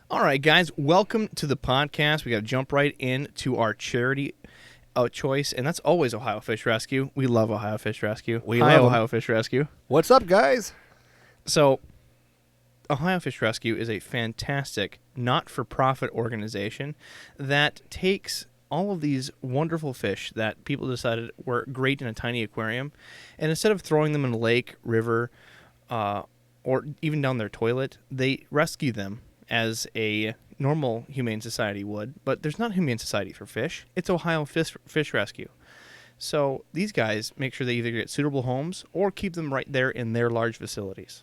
All right, guys, welcome to the podcast. We got to jump right into our charity choice, and that's always Ohio Fish Rescue. We love Ohio Fish Rescue. Hi, Ohio Fish Rescue. What's up, guys? So, Ohio Fish Rescue is a fantastic not-for-profit organization that takes all of these wonderful fish that people decided were great in a tiny aquarium, and instead of throwing them in a lake, river, or even down their toilet, they rescue them as a normal humane society would. But there's not a humane society for fish. It's Ohio Fish Rescue. So these guys make sure they either get suitable homes or keep them right there in their large facilities.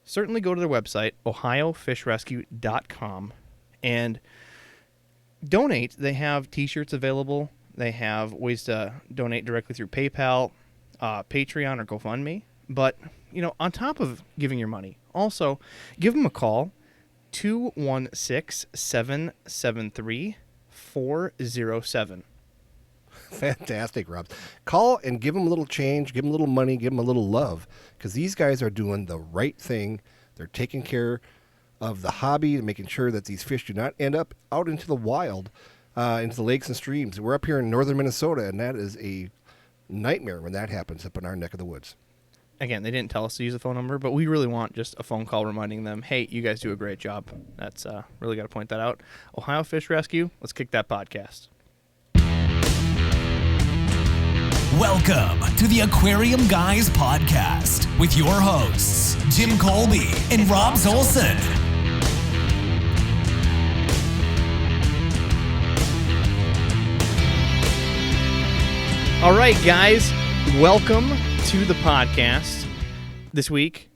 Certainly go to their website, ohiofishrescue.com, and donate. They have T-shirts available. They have ways to donate directly through PayPal, Patreon, or GoFundMe. But, on top of giving your money, also give them a call, 216-773-407. Fantastic, Rob. Call and give them a little change, give them a little money, give them a little love, because these guys are doing the right thing. They're taking care of the hobby and making sure that these fish do not end up out into the wild, into the lakes and streams. We're up here in northern Minnesota, and that is a nightmare when that happens up in our neck of the woods. Again, they didn't tell us to use the phone number, but we really want just a phone call reminding them, hey, you guys do a great job. That's really got to point that out. Ohio Fish Rescue, let's kick that podcast. Welcome to the Aquarium Guys podcast with your hosts, Jim Colby and Rob Zolson. All right, guys, welcome to the podcast. This week,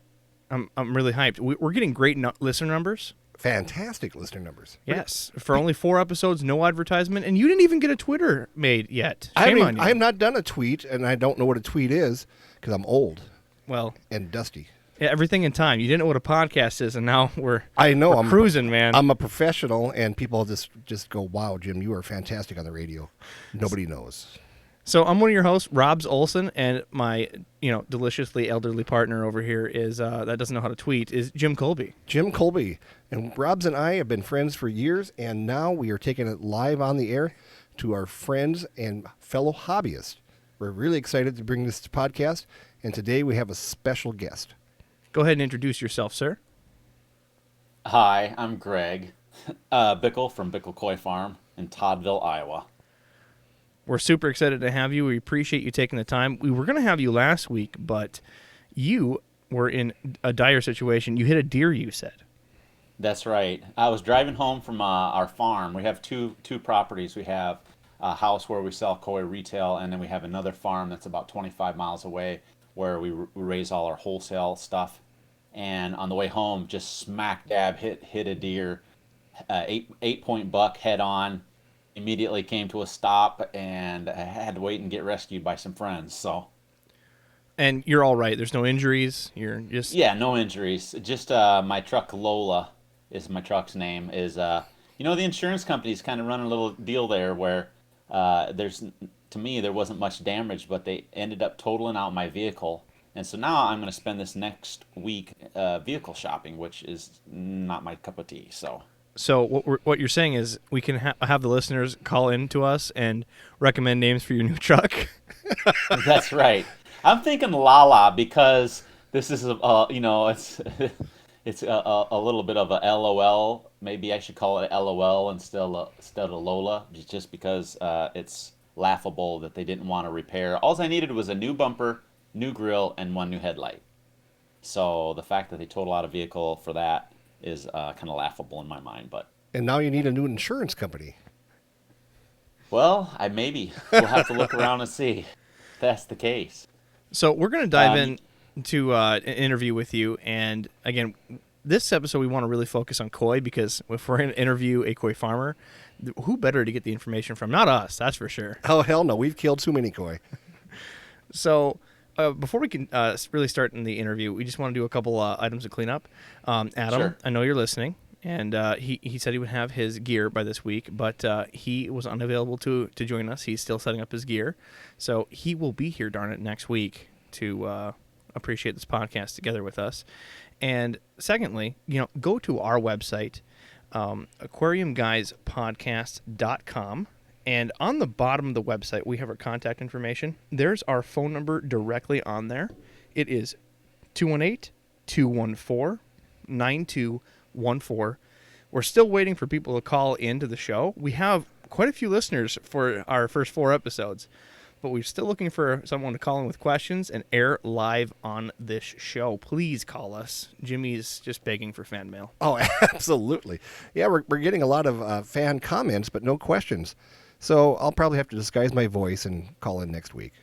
I'm really hyped. We're getting great listener numbers. Fantastic listener numbers. Yes, for only 4 episodes, no advertisement, and you didn't even get a Twitter made yet. Shame on you. I have not done a tweet, and I don't know what a tweet is because I'm old. Well, and dusty. Yeah, everything in time. You didn't know what a podcast is, and now we're I'm cruising, man. I'm a professional, and people just go, "Wow, Jim, you are fantastic on the radio." Nobody knows. So I'm one of your hosts, Rob Olson, and my deliciously elderly partner over here is that doesn't know how to tweet is Jim Colby. Jim Colby. And Robs and I have been friends for years, and now we are taking it live on the air to our friends and fellow hobbyists. We're really excited to bring this podcast, and today we have a special guest. Go ahead and introduce yourself, sir. Hi, I'm Greg Bickal from Bickal Koi Farm in Toddville, Iowa. We're super excited to have you. We appreciate you taking the time. We were going to have you last week, but you were in a dire situation. You hit a deer, you said. That's right. I was driving home from our farm. We have two properties. We have a house where we sell koi retail, and then we have another farm that's about 25 miles away where we raise all our wholesale stuff. And on the way home, just smack dab hit a deer, 8-point buck head on. Immediately came to a stop, and I had to wait and get rescued by some friends. So, and you're all right. There's no injuries. You're just no injuries. Just my truck Lola is my truck's name. Is the insurance companies kind of run a little deal there where there wasn't much damage, but they ended up totaling out my vehicle, and so now I'm going to spend this next week vehicle shopping, which is not my cup of tea. So what you're saying is we can have the listeners call in to us and recommend names for your new truck? That's right. I'm thinking Lala because this is, it's a little bit of a LOL. Maybe I should call it LOL instead of Lola, just because it's laughable that they didn't want to repair. All I needed was a new bumper, new grill, and one new headlight. So the fact that they total out a vehicle for that is kind of laughable in my mind, and now you need a new insurance company. Well, we'll have to look around and see if that's the case. So we're going to dive into an interview with you, and again, this episode we want to really focus on koi because if we're going to interview a koi farmer, who better to get the information from? Not us, that's for sure. Oh hell no, we've killed too many koi. So. Before we can really start in the interview, we just want to do a couple items to clean up. Adam, sure. I know you're listening, and he said he would have his gear by this week, but he was unavailable to join us. He's still setting up his gear, so he will be here, darn it, next week to appreciate this podcast together with us. And secondly, go to our website, aquariumguyspodcast.com. And on the bottom of the website, we have our contact information. There's our phone number directly on there. It is 218-214-9214. We're still waiting for people to call into the show. We have quite a few listeners for our first 4 episodes, but we're still looking for someone to call in with questions and air live on this show. Please call us. Jimmy's just begging for fan mail. Oh, absolutely. Yeah, we're getting a lot of fan comments, but no questions. So I'll probably have to disguise my voice and call in next week.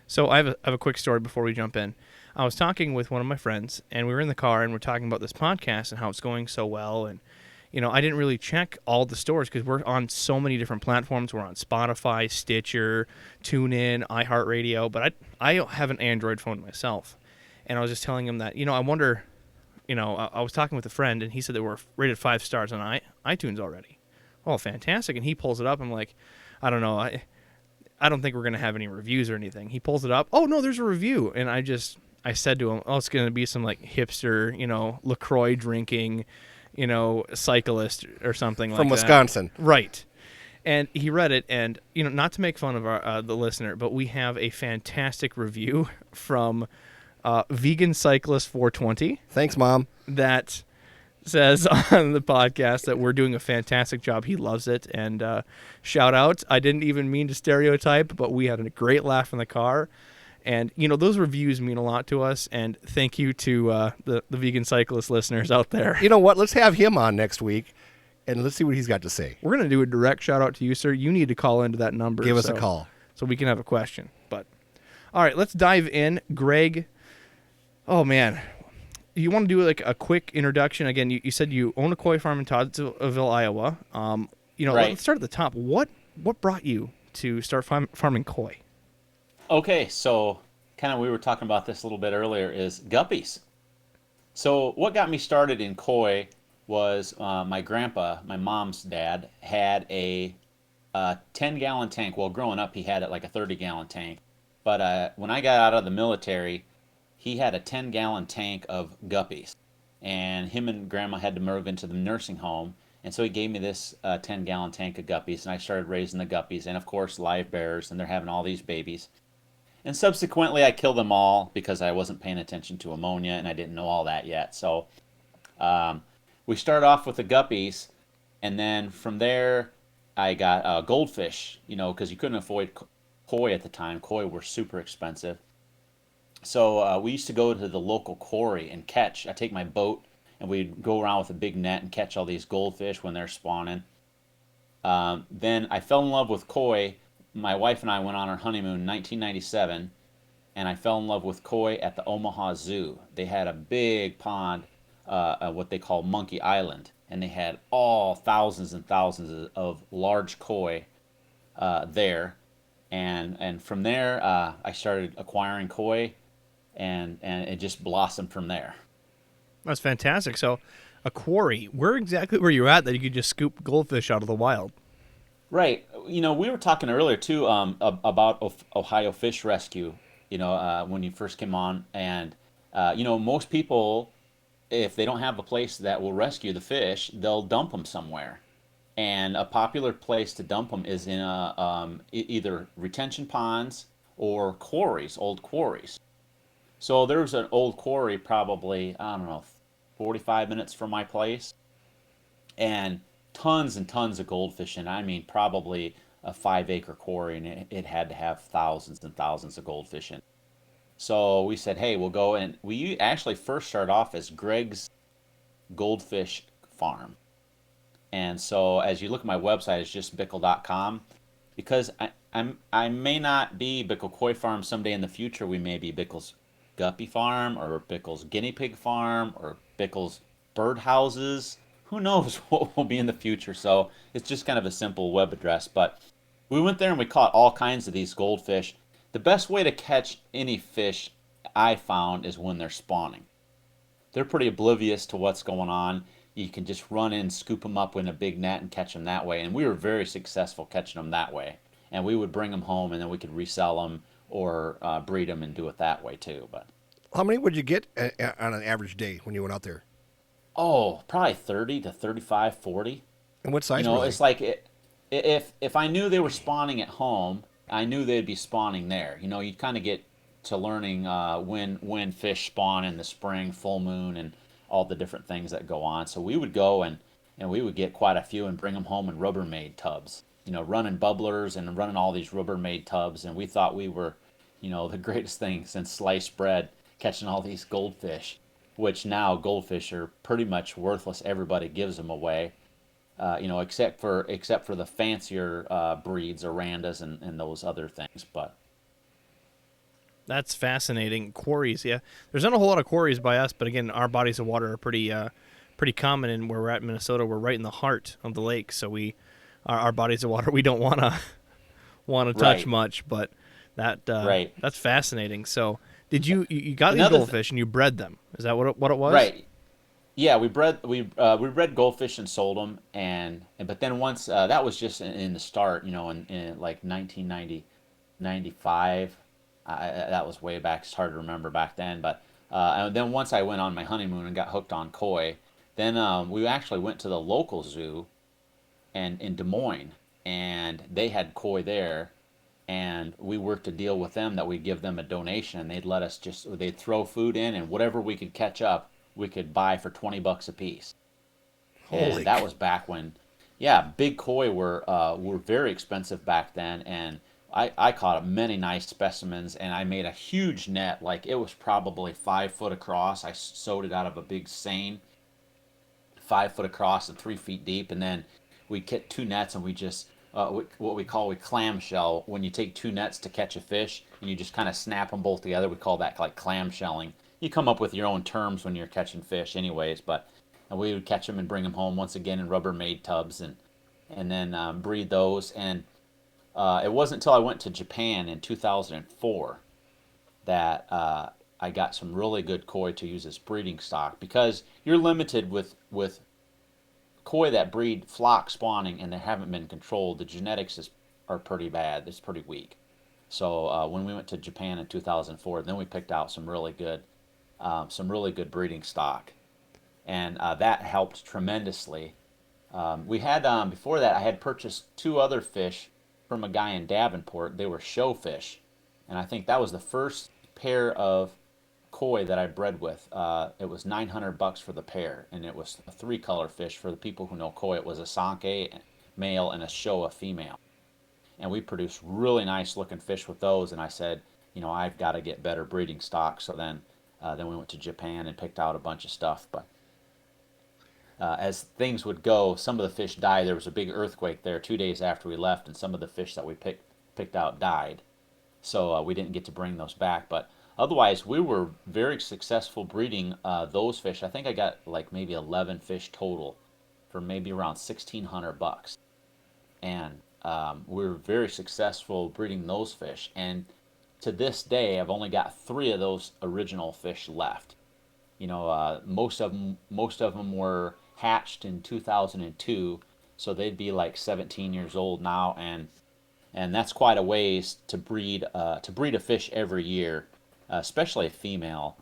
So I have a quick story before we jump in. I was talking with one of my friends, and we were in the car, and we're talking about this podcast and how it's going so well. And, you know, I didn't really check all the stores because we're on so many different platforms. We're on Spotify, Stitcher, TuneIn, iHeartRadio, but I have an Android phone myself. And I was just telling him that, you know, I wonder, you know, I was talking with a friend, and he said they were rated 5 stars on iTunes already. Oh, fantastic. And he pulls it up. I'm like, I don't know. I don't think we're going to have any reviews or anything. He pulls it up. Oh, no, there's a review. And I said to him, oh, it's going to be some like hipster, you know, LaCroix drinking, you know, cyclist or something like that. From Wisconsin. Right. And he read it, and, you know, not to make fun of our the listener, but we have a fantastic review from Vegan Cyclist 420. Thanks, Mom. That says on the podcast that we're doing a fantastic job. He loves it. And shout out. I didn't even mean to stereotype, but we had a great laugh in the car. And, you know, those reviews mean a lot to us. And thank you to the Vegan Cyclist listeners out there. You know what? Let's have him on next week, and let's see what he's got to say. We're going to do a direct shout out to you, sir. You need to call into that number. Give us a call. So we can have a question. But, all right, let's dive in. Greg, oh, man. You want to do like a quick introduction? Again, you said you own a koi farm in Todsville, Iowa. You know, Right. Let's start at the top. What brought you to start farming koi? Okay, so kind of we were talking about this a little bit earlier is guppies. So what got me started in koi was my grandpa, my mom's dad, had a 10-gallon tank. Well, growing up, he had it like a 30-gallon tank. But when I got out of the military, he had a 10-gallon tank of guppies. And him and Grandma had to move into the nursing home. And so he gave me this 10-gallon tank of guppies, and I started raising the guppies. And, of course, live bears, and they're having all these babies. And subsequently, I killed them all because I wasn't paying attention to ammonia, and I didn't know all that yet. So we started off with the guppies, and then from there, I got goldfish, you know, because you couldn't afford koi at the time. Koi were super expensive. So we used to go to the local quarry and catch. I'd take my boat, and we'd go around with a big net and catch all these goldfish when they're spawning. Then I fell in love with koi. My wife and I went on our honeymoon in 1997, and I fell in love with koi at the Omaha Zoo. They had a big pond, what they call Monkey Island, and they had all thousands and thousands of large koi there. And from there, I started acquiring koi, and it just blossomed from there. That's fantastic. So, a quarry. Where exactly were you at that you could just scoop goldfish out of the wild? Right. You know, we were talking earlier too about Ohio Fish Rescue. You know, when you first came on, and you know, most people, if they don't have a place that will rescue the fish, they'll dump them somewhere. And a popular place to dump them is in either retention ponds or quarries, old quarries. So there was an old quarry probably, I don't know, 45 minutes from my place, and tons of goldfish in it. I mean, probably a 5-acre quarry, and it had to have thousands and thousands of goldfish in it. So we said, hey, we'll go, and we actually first started off as Greg's Goldfish Farm. And so as you look at my website, it's just bickal.com, because I may not be Bickal Koi Farm someday in the future. We may be Bickal's Guppy Farm, or Bickall's Guinea Pig Farm, or Bickall's Bird Houses. Who knows what will be in the future? So it's just kind of a simple web address. But we went there and we caught all kinds of these goldfish. The best way to catch any fish I found is when they're spawning. They're pretty oblivious to what's going on. You can just run in, scoop them up in a big net and catch them that way. And we were very successful catching them that way. And we would bring them home, and then we could resell them or breed them and do it that way too. But How many would you get on an average day when you went out there? Oh, probably 30 to 35, 40. And what You size were know, they? it's like if I knew they were spawning at home, I knew they'd be spawning there. You know, you'd kind of get to learning when fish spawn in the spring, full moon, and all the different things that go on. So we would go and we would get quite a few and bring them home in Rubbermaid tubs. You know, running bubblers and running all these Rubbermaid tubs, and we thought we were, you know, the greatest thing since sliced bread, catching all these goldfish, which now goldfish are pretty much worthless. Everybody gives them away, you know, except for the fancier breeds, Arandas and those other things. But That's fascinating. Quarries, yeah. There's not a whole lot of quarries by us, but again, our bodies of water are pretty common. And where we're at in Minnesota, we're right in the heart of the lake, so our bodies of water we don't want to touch right, much. But right. that's fascinating. So, did you got these Another goldfish and you bred them? Is that what it was? right. Yeah, we bred goldfish and sold them, and but then once that was just in the start, you know, in like 1990, 95. That was way back. It's hard to remember back then, but and then once I went on my honeymoon and got hooked on koi, then we actually went to the local zoo and in Des Moines, and they had koi there, and we worked a deal with them that we'd give them a donation, and they'd throw food in, and whatever we could catch up, we could buy for $20 a piece. Holy. And that was back when, yeah, big koi were very expensive back then, and I caught many nice specimens, and I made a huge net, like it was probably 5 foot across. I sewed it out of a big seine, 5 foot across and 3 feet deep, and then we get two nets and we just what we clamshell. When you take two nets to catch a fish and you just kind of snap them both together, we call that like clamshelling. You come up with your own terms when you're catching fish, anyways. But and we would catch them and bring them home once again in Rubbermaid tubs and then breed those. And it wasn't until I went to Japan in 2004 that I got some really good koi to use as breeding stock, because you're limited with koi that breed flock spawning and they haven't been controlled. The genetics are pretty bad. It's pretty weak. So when we went to Japan in 2004, then we picked out some really good breeding stock, and that helped tremendously. We had before that I had purchased two other fish from a guy in Davenport. They were show fish, and I think that was the first pair of koi that I bred with. It was $900 for the pair, and it was a three-color fish. For the people who know koi, it was a sanke male and a showa female. And we produced really nice looking fish with those. And I said, you know, I've got to get better breeding stock. So then we went to Japan and picked out a bunch of stuff. But as things would go, some of the fish died. There was a big earthquake there 2 days after we left, and some of the fish that we picked out died. So we didn't get to bring those back. But otherwise, we were very successful breeding those fish. I think I got like maybe 11 fish total for maybe around $1,600, and we were very successful breeding those fish. And to this day, I've only got 3 of those original fish left. You know, most of them were hatched in 2002, so they'd be like 17 years old now, and that's quite a ways to breed a fish every year, especially a female.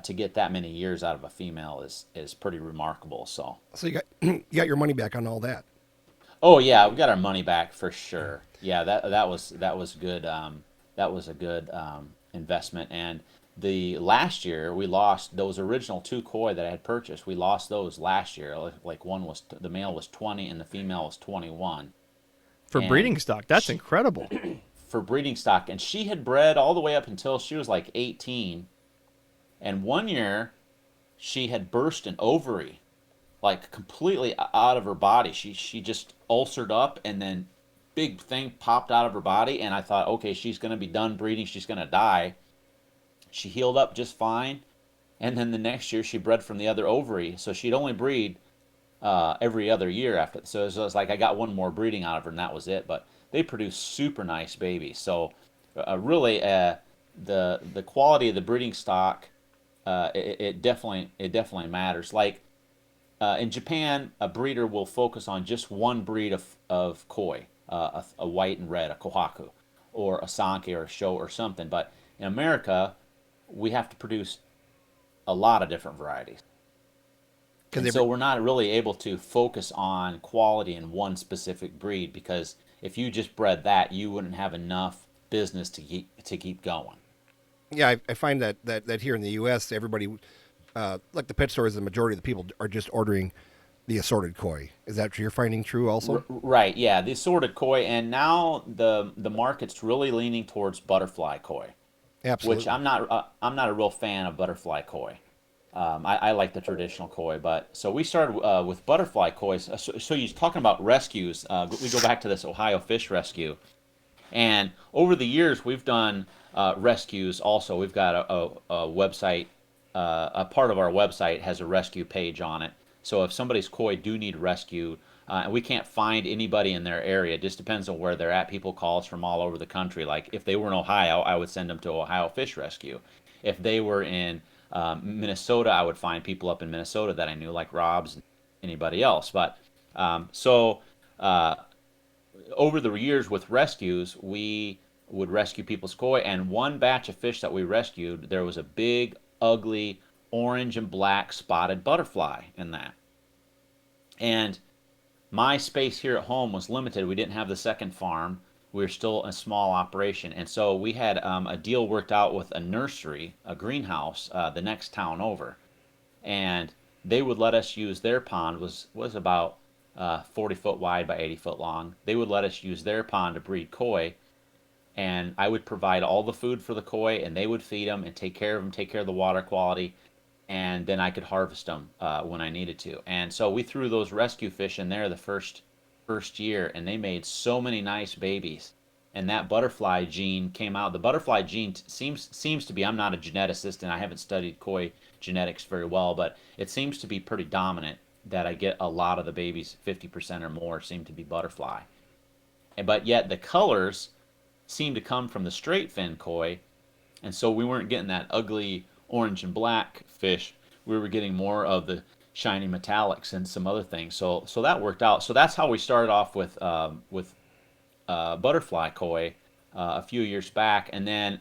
To get that many years out of a female is pretty remarkable. So. So you got your money back on all that. Oh yeah, we got our money back for sure. Yeah, that was good. That was a good investment. And the last year we lost those original 2 koi that I had purchased. We lost those last year. Like the male was 20 and the female was 21. For And breeding stock, that's incredible. for breeding stock, and she had bred all the way up until she was like 18. And one year she had burst an ovary, like completely out of her body. She just ulcered up, and then big thing popped out of her body, and I thought, okay, she's going to be done breeding. She's going to die. She healed up just fine, and then the next year she bred from the other ovary. So she'd only breed every other year after. So it was like I got one more breeding out of her, and that was it. But they produce super nice babies. So really, the quality of the breeding stock, it definitely matters. Like in Japan, a breeder will focus on just one breed of koi, a white and red, a kohaku, or a sanke or a show or something. But in America, we have to produce a lot of different varieties. And so we're not really able to focus on quality in one specific breed, because if you just bred that, you wouldn't have enough business to keep going. Yeah, I find that here in the U.S., everybody, like the pet stores, the majority of the people are just ordering the assorted koi. Is that what you're finding true also? Right, yeah, the assorted koi, and now the market's really leaning towards butterfly koi, which Absolutely. I'm not a real fan of butterfly koi. I like the traditional koi, but so we started with butterfly koi. So you're talking about rescues. We go back to this Ohio fish rescue, and over the years we've done rescues. Also, we've got a website. A part of our website has a rescue page on it. So if somebody's koi do need rescued, and we can't find anybody in their area, it just depends on where they're at. People call us from all over the country. Like if they were in Ohio, I would send them to Ohio Fish Rescue. If they were in Minnesota, I would find people up in Minnesota that I knew, like Rob's, and anybody else. But so over the years with rescues, we would rescue people's koi, and one batch of fish that we rescued, there was a big, ugly, orange and black spotted butterfly in that. And my space here at home was limited. We didn't have the second farm. We were still a small operation. And so we had a deal worked out with a nursery, a greenhouse, the next town over. And they would let us use their pond, was about 40 foot wide by 80 foot long. They would let us use their pond to breed koi, and I would provide all the food for the koi, and they would feed them and take care of them, take care of the water quality, and then I could harvest them when I needed to. And so we threw those rescue fish in there the first year, and they made so many nice babies. And that butterfly gene came out. The butterfly gene seems to be. I'm not a geneticist, and I haven't studied koi genetics very well, but it seems to be pretty dominant. That I get a lot of the babies, 50% or more, seem to be butterfly. But yet the colors seem to come from the straight fin koi, and so we weren't getting that ugly orange and black fish. We were getting more of the shiny metallics and some other things. So that worked out. So that's how we started off with butterfly koi a few years back, and then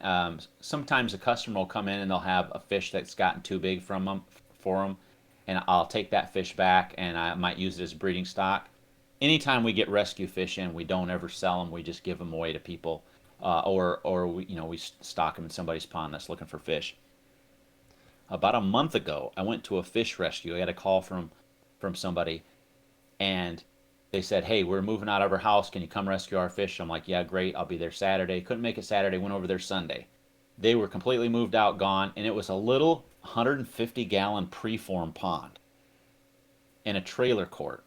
sometimes a customer will come in and they'll have a fish that's gotten too big for them, and I'll take that fish back and I might use it as breeding stock. Anytime we get rescue fish in, we don't ever sell them. We just give them away to people, or we stock them in somebody's pond that's looking for fish. About a month ago, I went to a fish rescue. I had a call from somebody, and they said, "Hey, we're moving out of our house. Can you come rescue our fish?" I'm like, "Yeah, great. I'll be there Saturday." Couldn't make it Saturday. Went over there Sunday. They were completely moved out, gone, and it was a little 150-gallon preform pond in a trailer court.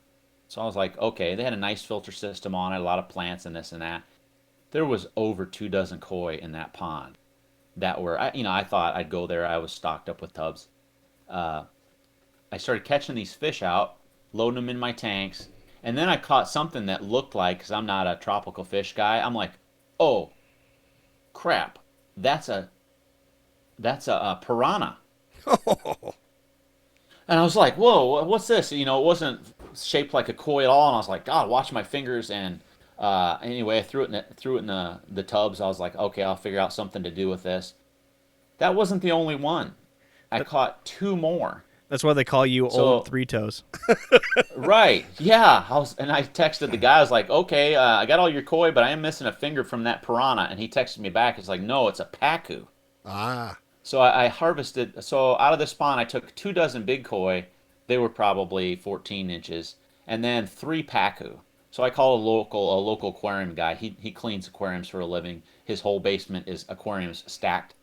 So I was like, okay, they had a nice filter system on it, a lot of plants and this and that. There was over 24 koi in that pond that were, I thought I'd go there. I was stocked up with tubs. I started catching these fish out, loading them in my tanks, and then I caught something that looked like, because I'm not a tropical fish guy, I'm like, oh, crap, that's a piranha. And I was like, whoa, what's this? It wasn't shaped like a koi at all. And I was like, God, watch my fingers. And anyway, I threw it in the tubs. I was like, okay, I'll figure out something to do with this. That wasn't the only one. I caught two more. That's why they call you Old Three Toes. Right. Yeah. And I texted the guy. I was like, okay, I got all your koi, but I am missing a finger from that piranha. And he texted me back. It's like, no, it's a pacu. Ah. So I harvested. So out of this pond, I took 24 big koi. They were probably 14 inches, and then 3 pacu. So I call a local aquarium guy. He cleans aquariums for a living. His whole basement is aquariums stacked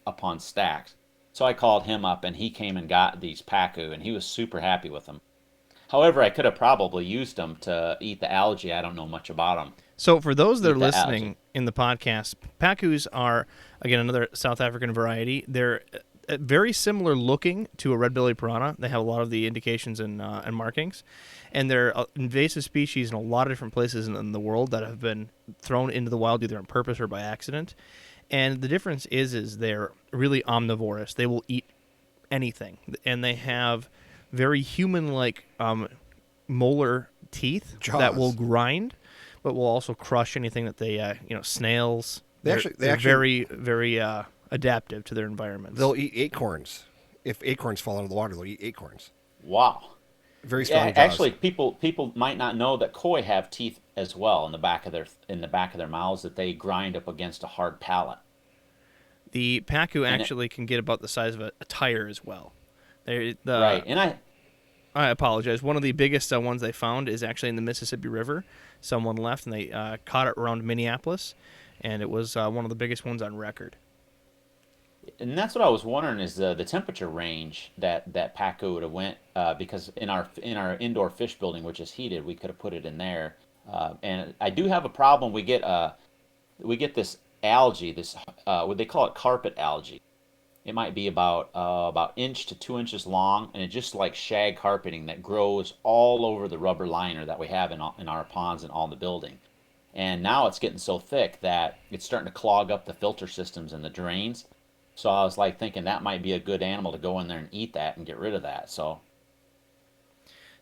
upon stacks. So I called him up, and he came and got these pacu, and he was super happy with them. However, I could have probably used them to eat the algae. I don't know much about them. So for those that are Eat the listening algae. in the podcast, pacus are, again, another South African variety. They're very similar looking to a red-bellied piranha. They have a lot of the indications and markings. And they're invasive species in a lot of different places in the world that have been thrown into the wild either on purpose or by accident. And the difference is they're really omnivorous. They will eat anything. And they have very human-like molar teeth Jaws. that will grind, but will also crush anything that they, snails. They They're actually very, very adaptive to their environments. they'll eat acorns. If acorns fall into the water, they'll eat acorns. Wow. Very Yeah, strong jaws. actually, people might not know that koi have teeth as well in the back of their mouths that they grind up against a hard palate. The pacu And actually can get about the size of a tire as well. right, and I apologize. One of the biggest ones they found is actually in the Mississippi River. Someone left and they caught it around Minneapolis, and it was one of the biggest ones on record. that's what I was wondering is the temperature range that pacu would have went because in our indoor fish building, which is heated, we could have put it in there. And I do have a problem. We get this algae, this what they call it carpet algae. It might be about inch to 2 inches long, and it's just like shag carpeting that grows all over the rubber liner that we have in our ponds and all the building. And now it's getting so thick that it's starting to clog up the filter systems and the drains. So I was like thinking that might be a good animal to go in there and eat that and get rid of that. So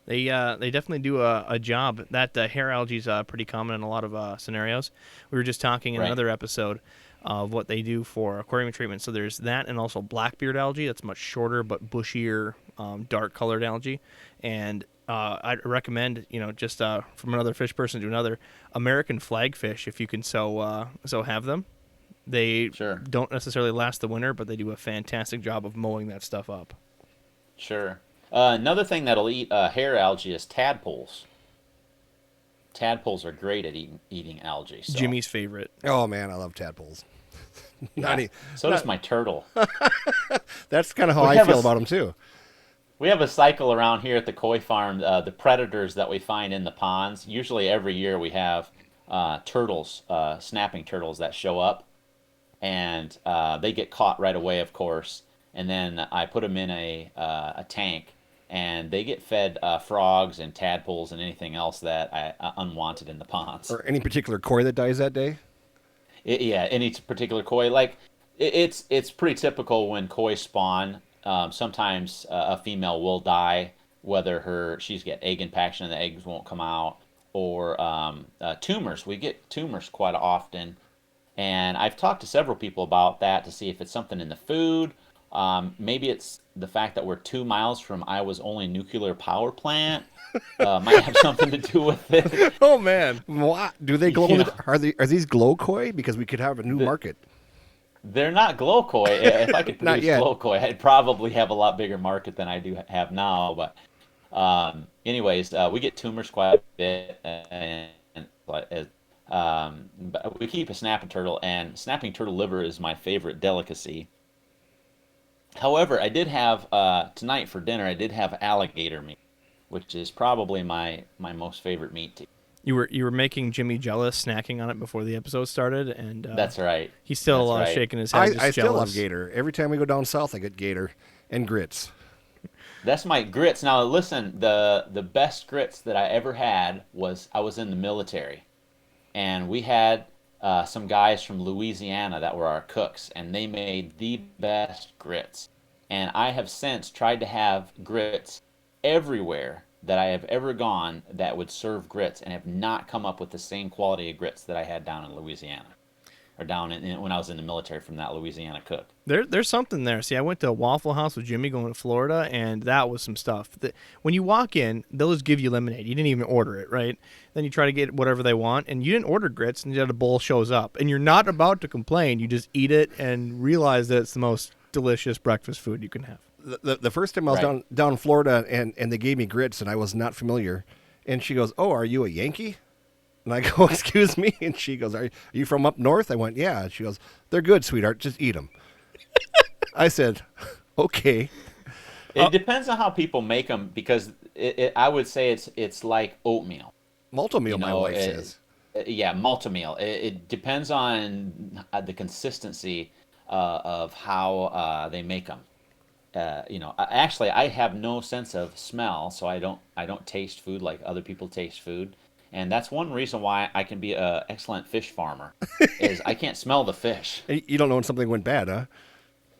They definitely do a job. That hair algae is pretty common in a lot of scenarios. We were just talking in Right. another episode of what they do for aquarium treatment. So there's that, and also blackbeard algae. That's much shorter but bushier, dark colored algae. And I'd recommend, just from another fish person to another, American flagfish if you can so have them. They Sure. don't necessarily last the winter, but they do a fantastic job of mowing that stuff up. sure. Another thing that'll eat hair algae is tadpoles. Tadpoles are great at eating algae. So. Jimmy's favorite. Oh man, I love tadpoles. Yeah. So does my turtle. That's kind of how We I have feel a- about them too. We have a cycle around here at the koi farm. The predators that we find in the ponds. Usually every year we have turtles, snapping turtles that show up, and they get caught right away, of course. And then I put them in a tank, and they get fed frogs and tadpoles and anything else that unwanted in the ponds. Or any particular koi that dies that day. Yeah, any particular koi. Like it's pretty typical when koi spawn. Sometimes a female will die, whether she's got egg impaction and the eggs won't come out, or tumors. We get tumors quite often, and I've talked to several people about that to see if it's something in the food. Maybe it's the fact that we're 2 miles from Iowa's only nuclear power plant. Might have something to do with it. Oh, man. What do they glow? Yeah. Are these glow koi? Because we could have a new market. They're not glow koi. If I could Not produce yet. glow koi, I'd probably have a lot bigger market than I do have now. But anyways, we get tumors quite a bit, but we keep a snapping turtle, and snapping turtle liver is my favorite delicacy. However, I did have tonight for dinner. I did have alligator meat, which is probably my most favorite meat to eat. You were making Jimmy jealous, snacking on it before the episode started, and That's right. he's still That's right. shaking his head. Just I still jealous. love gator. Every time we go down south, I get gator and grits. That's my grits. Now listen, the best grits that I ever had was I was in the military, and we had some guys from Louisiana that were our cooks, and they made the best grits. And I have since tried to have grits everywhere that I have ever gone that would serve grits, and have not come up with the same quality of grits that I had down in Louisiana, or down when I was in the military from that Louisiana cook. There's something there. See, I went to a Waffle House with Jimmy going to Florida, and that was some stuff. When you walk in, they'll just give you lemonade. You didn't even order it, right? Then you try to get whatever they want, and you didn't order grits, and yet a bowl shows up. And you're not about to complain. You just eat it and realize that it's the most delicious breakfast food you can have. The first time I was Right. down in Florida, and they gave me grits, and I was not familiar. And she goes, "Oh, are you a Yankee?" And I go, "Excuse me." And she goes, "Are you from up north?" I went, "Yeah." And she goes, "They're good, sweetheart. Just eat them." I said, "Okay." It depends on how people make them, because I would say it's like oatmeal. Multi-meal, my know, wife it- says. Yeah, multi-meal. It depends on the consistency of how they make them. Actually, I have no sense of smell, so I don't taste food like other people taste food, and that's one reason why I can be an excellent fish farmer, is I can't smell the fish. You don't know when something went bad, huh?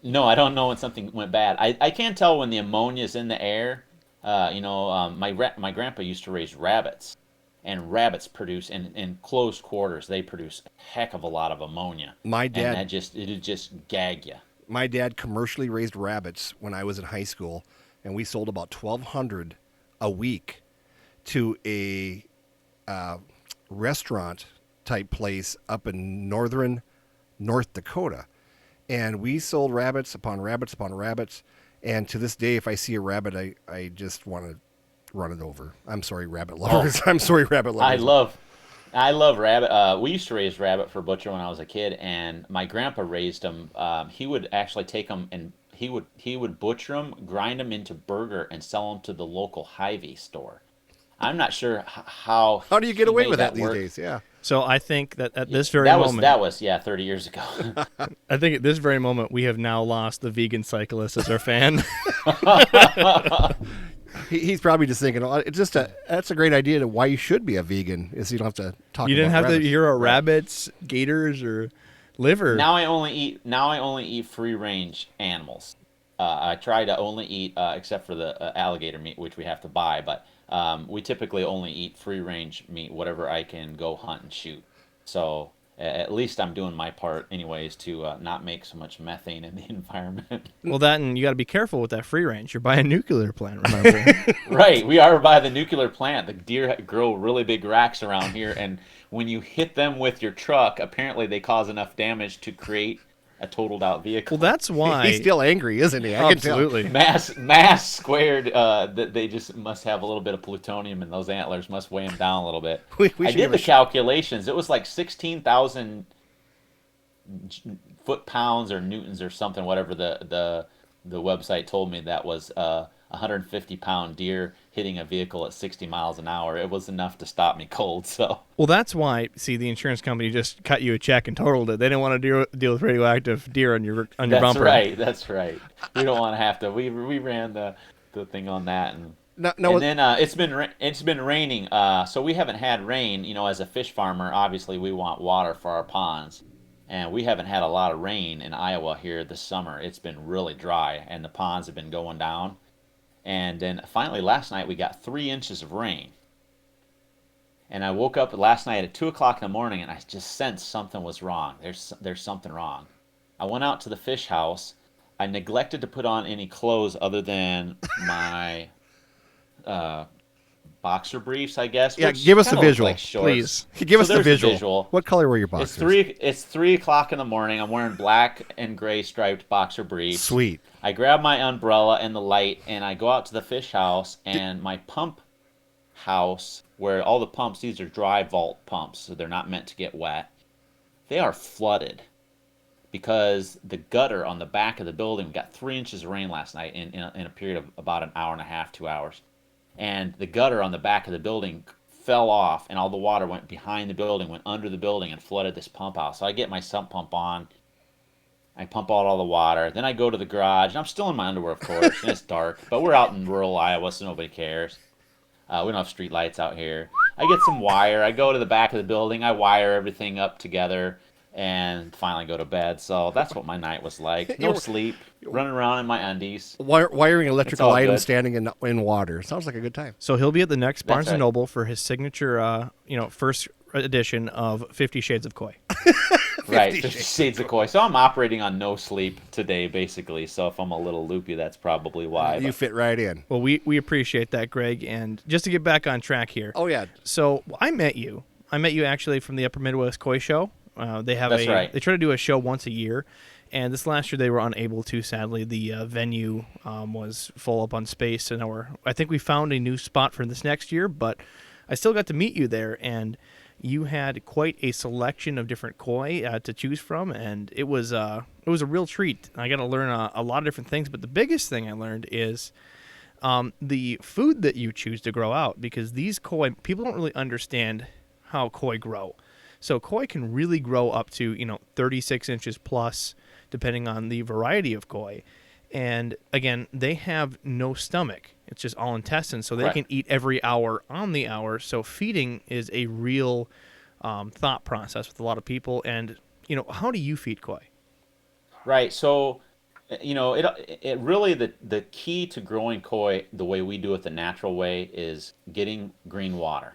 No, I don't know when something went bad. I can tell when the ammonia is in the air. My grandpa used to raise rabbits, and rabbits produce in closed quarters. They produce a heck of a lot of ammonia. My dad- and it'd just gag you. My dad commercially raised rabbits when I was in high school, and we sold about 1,200 a week to a restaurant type place up in northern North Dakota. And we sold rabbits upon rabbits upon rabbits. And to this day, if I see a rabbit, I just want to run it over. I'm sorry, rabbit lovers. I'm sorry, rabbit lovers. I love rabbit. We used to raise rabbit for butcher when I was a kid, and my grandpa raised them. He would actually take them and he would butcher them, grind them into burger, and sell them to the local Hy-Vee store. I'm not sure how. How do you get he away made with that these work. days? Yeah. So I think that at this very That moment, was 30 years ago. I think at this very moment, we have now lost the vegan cyclist as our fan. He's probably just thinking, oh, that's a great idea to why you should be a vegan, is you don't have to talk. You didn't about have rabbits. to hear of rabbits, gators, or liver. Now I only eat free range animals. I try to only eat, except for the alligator meat, which we have to buy. But we typically only eat free range meat, whatever I can go hunt and shoot. So at least I'm doing my part, anyways, to not make so much methane in the environment. Well, that and you got to be careful with that free range. You're by a nuclear plant, remember? Right, we are by the nuclear plant. The deer grow really big racks around here, and when you hit them with your truck, apparently they cause enough damage to create a totaled out vehicle. Well, that's why. He's still angry, isn't he? I can tell. Absolutely. Mass squared. That they just must have a little bit of plutonium, and those antlers must weigh them down a little bit. We I should did give the a calculations. It was like 16,000 foot-pounds or newtons or something. Whatever the website told me, that was 150-pound deer hitting a vehicle at 60 miles an hour. It was enough to stop me cold. So. Well, that's why. See, the insurance company just cut you a check and totaled it. They didn't want to deal with radioactive deer on your bumper. That's right. We don't want to have to. We ran the thing on that, and No, then it's been raining. So we haven't had rain. You know, as a fish farmer, obviously we want water for our ponds, and we haven't had a lot of rain in Iowa here this summer. It's been really dry, and the ponds have been going down. And then finally last night we got 3 inches of rain. And I woke up last night at 2 o'clock in the morning, and I just sensed something was wrong. There's something wrong. I went out to the fish house. I neglected to put on any clothes other than my boxer briefs, I guess. Yeah, which give us a kinda look visual, like shorts. please. give us So the there's a visual. What color were your boxers? It's 3 o'clock in the morning. I'm wearing black and gray striped boxer briefs. Sweet. I grab my umbrella and the light, and I go out to the fish house, and my pump house, where all the pumps, these are dry vault pumps, so they're not meant to get wet. They are flooded because the gutter on the back of the building, we got 3 inches of rain last night in a period of about an hour and a half, 2 hours. And the gutter on the back of the building fell off, and all the water went behind the building, went under the building, and flooded this pump house. So I get my sump pump on. I pump out all the water. Then I go to the garage, and I'm still in my underwear, of course, and it's dark. But we're out in rural Iowa, so nobody cares. We don't have street lights out here. I get some wire. I go to the back of the building. I wire everything up together, and finally go to bed. So that's what my night was like. No sleep, running around in my undies. Wiring electrical all items good. standing in water. Sounds like a good time. So he'll be at the next That's Barnes and right. Noble for his signature, first edition of 50 Shades of Koi. Right, 50 Shades of Koi. So I'm operating on no sleep today, basically. So if I'm a little loopy, that's probably why. You fit right in. Well, we appreciate that, Greg. And just to get back on track here. Oh, yeah. So I met you. I met you actually from the Upper Midwest Koi Show. They have That's right. They try to do a show once a year, and this last year they were unable to. Sadly, the venue was full up on space, and I think we found a new spot for this next year. But I still got to meet you there, and you had quite a selection of different koi to choose from, and it was a real treat. I got to learn a lot of different things, but the biggest thing I learned is the food that you choose to grow out, because these koi, people don't really understand how koi grow. So koi can really grow up to 36 inches plus, depending on the variety of koi. And again, they have no stomach. It's just all intestines, so they Right. can eat every hour on the hour. So feeding is a real thought process with a lot of people. And how do you feed koi? Right. So, it really the key to growing koi the way we do it the natural way is getting green water.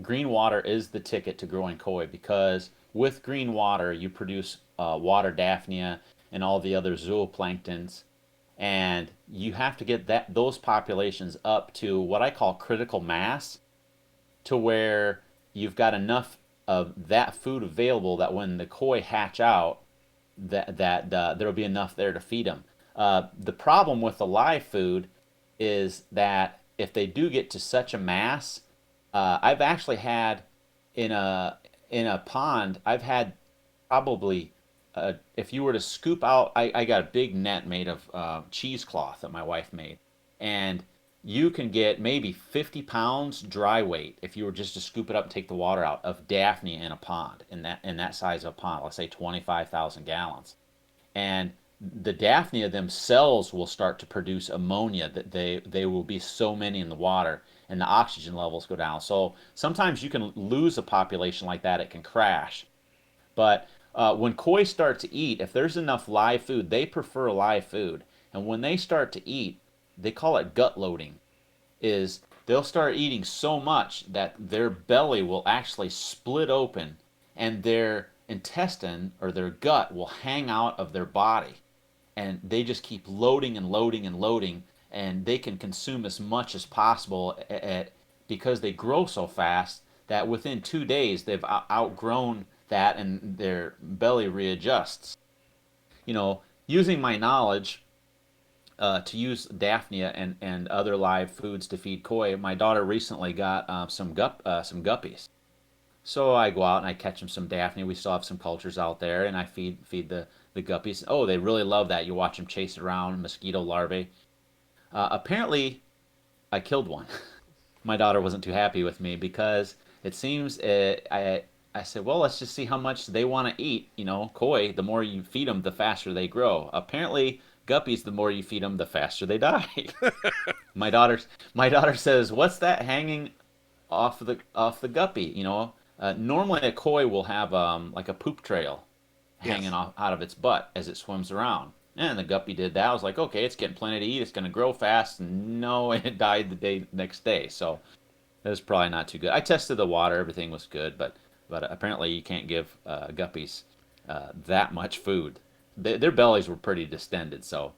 Green water is the ticket to growing koi, because with green water you produce water daphnia and all the other zooplanktons, And you have to get those populations up to what I call critical mass, to where you've got enough of that food available that when the koi hatch out, there'll be enough there to feed them. The problem with the live food is that if they do get to such a mass, I've actually had in a pond, I've had probably if you were to scoop out, I got a big net made of cheesecloth that my wife made, and you can get maybe 50 pounds dry weight if you were just to scoop it up and take the water out of Daphne in a pond, in that size of a pond, let's say 25,000 gallons. And the Daphnia themselves will start to produce ammonia, that they will be so many in the water, and the oxygen levels go down. So sometimes you can lose a population like that, it can crash. But when koi start to eat, if there's enough live food, they prefer live food. And when they start to eat, they call it gut loading, is they'll start eating so much that their belly will actually split open, and their intestine or their gut will hang out of their body. And they just keep loading and loading and loading, and they can consume as much as possible because they grow so fast that within 2 days they've outgrown that, and their belly readjusts. Using my knowledge to use Daphnia and other live foods to feed koi, my daughter recently got some guppies. So I go out and I catch them some Daphnia. We still have some cultures out there, and I feed the guppies. Oh, they really love that. You watch them chase around mosquito larvae. Apparently, I killed one. My daughter wasn't too happy with me because it seems I said, well, let's just see how much they want to eat. Koi, the more you feed them, the faster they grow. Apparently, guppies, the more you feed them, the faster they die. My daughter says, what's that hanging off the guppy? Normally a koi will have like a poop trail hanging off out of its butt as it swims around. And the guppy did that. I was like, okay, it's getting plenty to eat. It's going to grow fast. No, it died the next day. So it was probably not too good. I tested the water. Everything was good. But apparently you can't give guppies that much food. Their bellies were pretty distended. So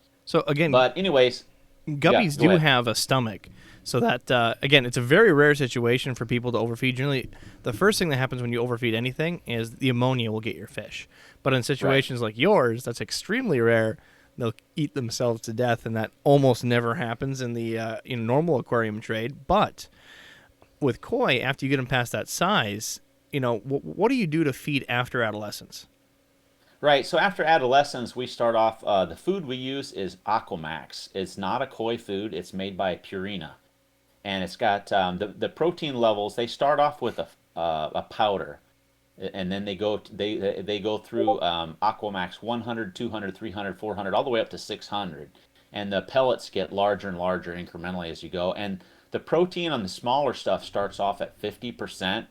again, but anyways, guppies do have a stomach. So that, again, it's a very rare situation for people to overfeed. Generally, the first thing that happens when you overfeed anything is the ammonia will get your fish. But in situations like yours, that's extremely rare. They'll eat themselves to death, and that almost never happens in the normal aquarium trade. But with koi, after you get them past that size, what do you do to feed after adolescence? Right. So after adolescence, we start off. The food we use is Aquamax. It's not a koi food. It's made by Purina, and it's got the protein levels. They start off with a powder, and then they go through Aquamax 100, 200, 300, 400, all the way up to 600, and the pellets get larger and larger incrementally as you go. And the protein on the smaller stuff starts off at 50%.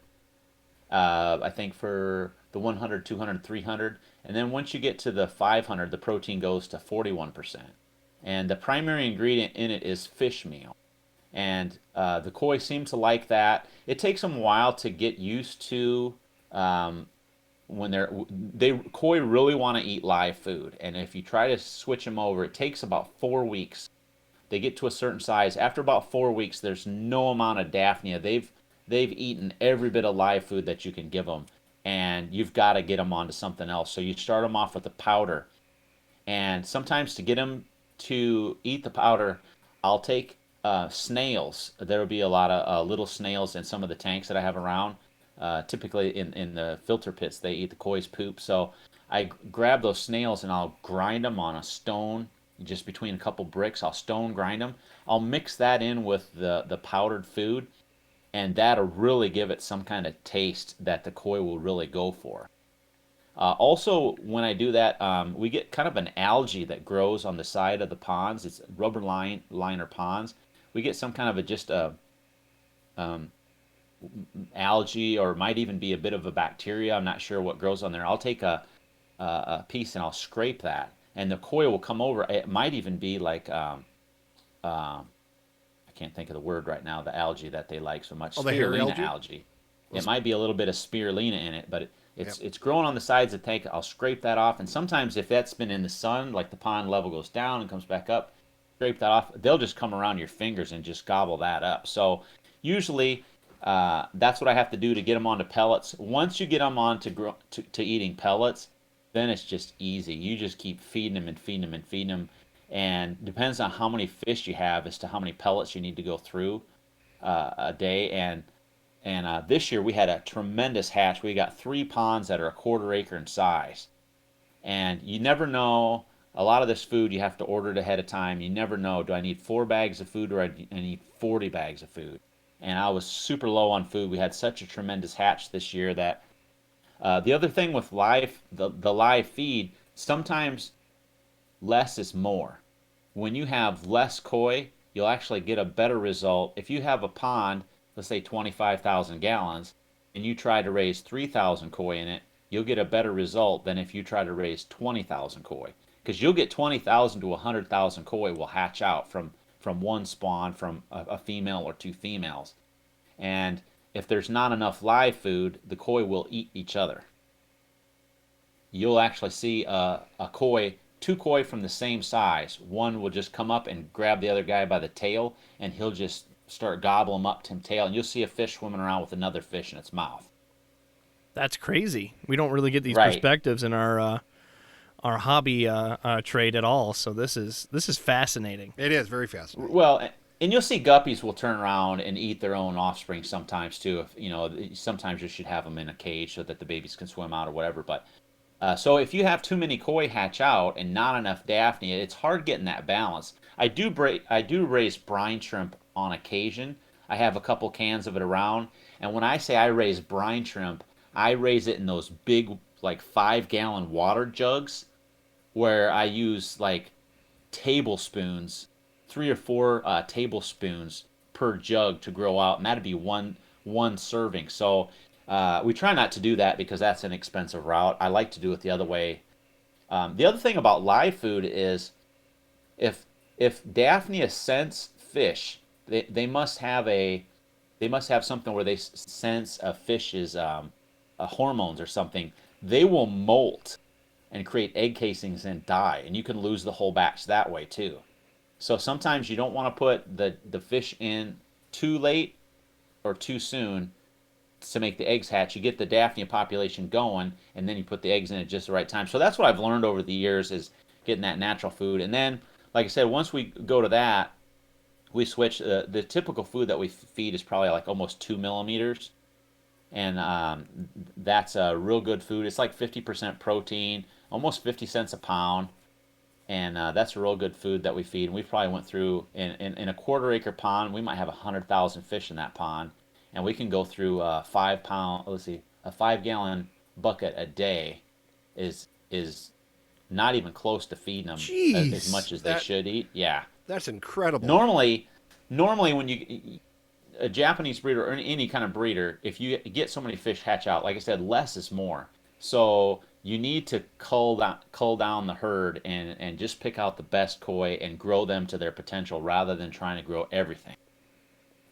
I think for the 100, 200, 300. And then once you get to the 500, the protein goes to 41%. And the primary ingredient in it is fish meal. And the koi seem to like that. It takes them a while to get used to when koi really want to eat live food. And if you try to switch them over, it takes about 4 weeks. They get to a certain size. After about 4 weeks, there's no amount of Daphnia. They've eaten every bit of live food that you can give them, and you've got to get them onto something else. So you start them off with a powder, and sometimes to get them to eat the powder, I'll take snails. There will be a lot of little snails in some of the tanks that I have around. Typically in the filter pits, they eat the koi's poop. So I grab those snails and I'll grind them on a stone, just between a couple bricks. I'll stone grind them. I'll mix that in with the powdered food, and that'll really give it some kind of taste that the koi will really go for. Also, when I do that, we get kind of an algae that grows on the side of the ponds. It's rubber liner ponds. We get some kind of just a algae, or it might even be a bit of a bacteria. I'm not sure what grows on there. I'll take a piece and I'll scrape that, and the koi will come over. It might even be like I can't think of the word right now, the algae that they like so much. Spirulina algae. It might be a little bit of spirulina in it, but it's growing on the sides of the tank. I'll scrape that off, and sometimes if that's been in the sun, like the pond level goes down and comes back up, scrape that off, they'll just come around your fingers and just gobble that up. So usually that's what I have to do to get them onto pellets. Once you get them on to eating pellets, then it's just easy. You just keep feeding them and feeding them and feeding them. And depends on how many fish you have as to how many pellets you need to go through a day. And this year we had a tremendous hatch. We got 3 ponds that are a quarter acre in size. And you never know. A lot of this food you have to order it ahead of time. You never know. Do I need 4 bags of food or I need 40 bags of food? And I was super low on food. We had such a tremendous hatch this year that the other thing with the live feed, sometimes less is more. When you have less koi, you'll actually get a better result. If you have a pond, let's say 25,000 gallons, and you try to raise 3,000 koi in it, you'll get a better result than if you try to raise 20,000 koi. Because you'll get 20,000 to 100,000 koi will hatch out from one spawn, from a female or 2 females. And if there's not enough live food, the koi will eat each other. You'll actually see a koi, 2 koi from the same size. One will just come up and grab the other guy by the tail, and he'll just start gobbling them up to his tail, and you'll see a fish swimming around with another fish in its mouth. That's crazy. We don't really get these Right. perspectives in our hobby trade at all. So this is fascinating. It is very fascinating. Well, and you'll see guppies will turn around and eat their own offspring sometimes too. If sometimes you should have them in a cage so that the babies can swim out or whatever. But so if you have too many koi hatch out and not enough Daphne, it's hard getting that balance. I do raise brine shrimp on occasion. I have a couple cans of it around, and when I say I raise brine shrimp, I raise it in those big, like 5-gallon water jugs, where I use like tablespoons, 3 or 4 tablespoons per jug to grow out, and that'd be one serving. So we try not to do that because that's an expensive route. I like to do it the other way. The other thing about live food is if Daphnia scents fish, they must have something where they sense a fish's hormones or something. They will molt and create egg casings and die, and you can lose the whole batch that way too. So sometimes you don't want to put the fish in too late or too soon to make the eggs hatch. You get the Daphnia population going, and then you put the eggs in at just the right time. So that's what I've learned over the years, is getting that natural food. And then, like I said, once we go to that, we switch. The typical food that we feed is probably like almost 2 millimeters, and that's a real good food. It's like 50% protein, almost 50 cents a pound, and that's a real good food that we feed. And we probably went through in a quarter acre pond. We might have 100,000 fish in that pond, and we can go through a 5-gallon bucket a day is not even close to feeding them Jeez, as much as they should eat. Yeah. That's incredible. Normally when a Japanese breeder or any kind of breeder, if you get so many fish hatch out, like I said, less is more. So you need to cull down the herd and just pick out the best koi and grow them to their potential rather than trying to grow everything.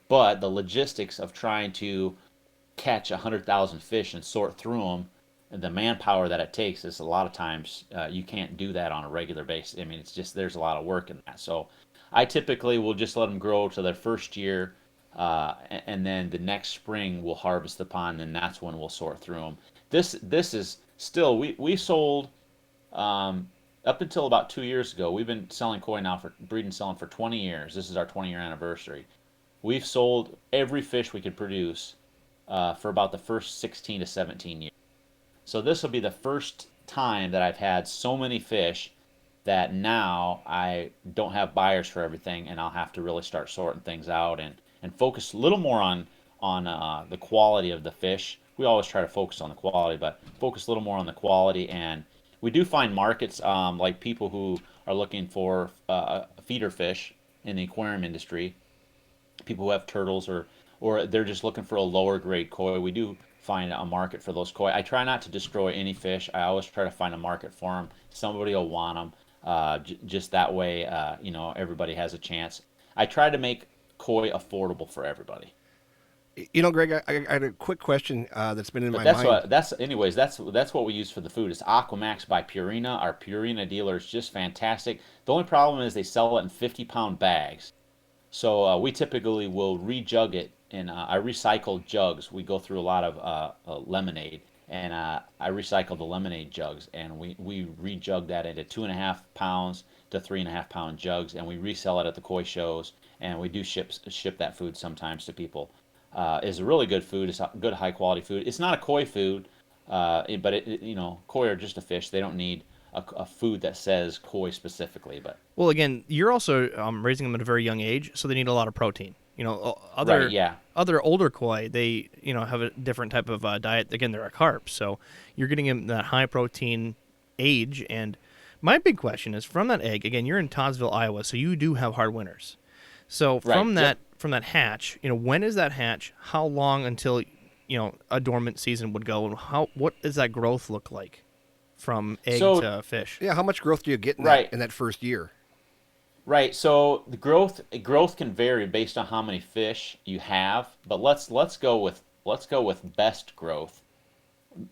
But the logistics of trying to catch 100,000 fish and sort through them, and the manpower that it takes is a lot of times you can't do that on a regular basis. I mean, it's just there's a lot of work in that. So I typically will just let them grow to their first year, and then the next spring we'll harvest the pond, and that's when we'll sort through them. This is still we sold up until about 2 years ago. We've been selling koi now for breeding and selling for 20 years. This is our 20-year anniversary. We've sold every fish we could produce for about the first 16 to 17 years. So this will be the first time that I've had so many fish that now I don't have buyers for everything, and I'll have to really start sorting things out and focus a little more on the quality of the fish. We always try to focus on the quality, but focus a little more on the quality. And we do find markets like people who are looking for feeder fish in the aquarium industry, people who have turtles or they're just looking for a lower grade koi. We do find a market for those koi. I try not to destroy any fish. I always try to find a market for them. Somebody will want them. Just that way, everybody has a chance. I try to make koi affordable for everybody. Greg, I had a quick question that's been in But my mind. that's what we use for the food. It's Aquamax by Purina. Our Purina dealer is just fantastic. The only problem is they sell it in 50-pound bags. So we typically will rejug it in I recycle jugs. We go through a lot of lemonade, and I recycle the lemonade jugs, and we rejug that into 2.5 pounds to 3.5 pound jugs, and we resell it at the koi shows, and we do ship that food sometimes to people. It's a really good food. It's a good high quality food. It's not a koi food, but koi are just a fish. They don't need a food that says koi specifically, but. Well, again, you're also raising them at a very young age, so they need a lot of protein. Right, yeah. Other older koi, they have a different type of diet. Again, they're a carp, so you're getting them that high protein age. And my big question is, from that egg, again, you're in Toddsville, Iowa, so you do have hard winters. So Right, from that yep. from that hatch, when is that hatch? How long until a dormant season would go? And what does that growth look like from egg So to fish? Yeah, how much growth do you get in Right. that first year? Right. So the growth can vary based on how many fish you have, but let's go with best growth.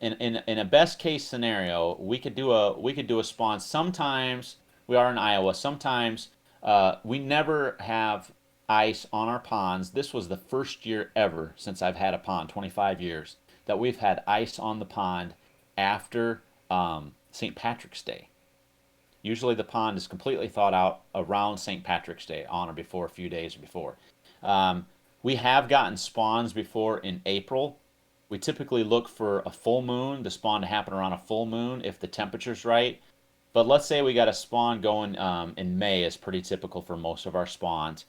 In a best case scenario, we could do a spawn. Sometimes we are in Iowa. Sometimes we never have ice on our ponds. This was the first year ever since I've had a pond, 25 years, that we've had ice on the pond after St. Patrick's Day. Usually the pond is completely thawed out around St. Patrick's Day, on or before, a few days before. We have gotten spawns before in April. We typically look for a full moon, the spawn to happen around a full moon if the temperature's right. But let's say we got a spawn going in May, is pretty typical for most of our spawns.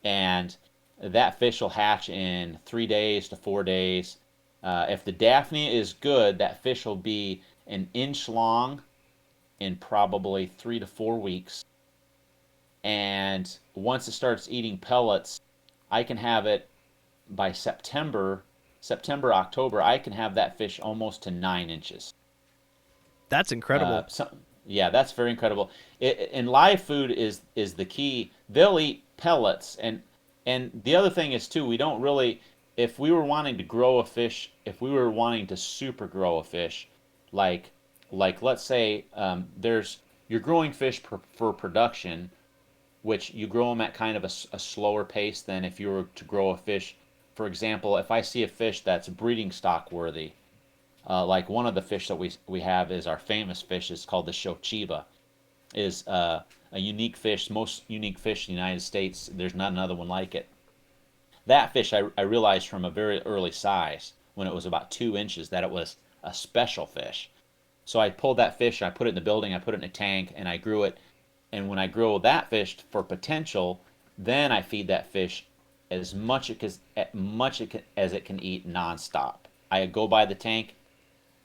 And that fish will hatch in 3 days to 4 days. If the Daphne is good, that fish will be an inch long in probably 3 to 4 weeks. And once it starts eating pellets, I can have it by October, I can have that fish almost to 9 inches. That's incredible. Yeah, that's very incredible. And live food is the key. They'll eat pellets, and the other thing is too, we don't really. If we were wanting to grow a fish, if we were wanting to super grow a fish, like let's say you're growing fish for production, which you grow them at kind of a slower pace than if you were to grow a fish. For example, if I see a fish that's breeding stock worthy, like one of the fish that we have is our famous fish is called the Shochiba, is a unique fish, most unique fish in the United States. There's not another one like it. That fish I realized from a very early size, when it was about 2 inches, that it was a special fish. So I pulled that fish, I put it in the building, I put it in a tank, and I grew it. And when I grow that fish for potential, then I feed that fish as much as it can eat nonstop. I go by the tank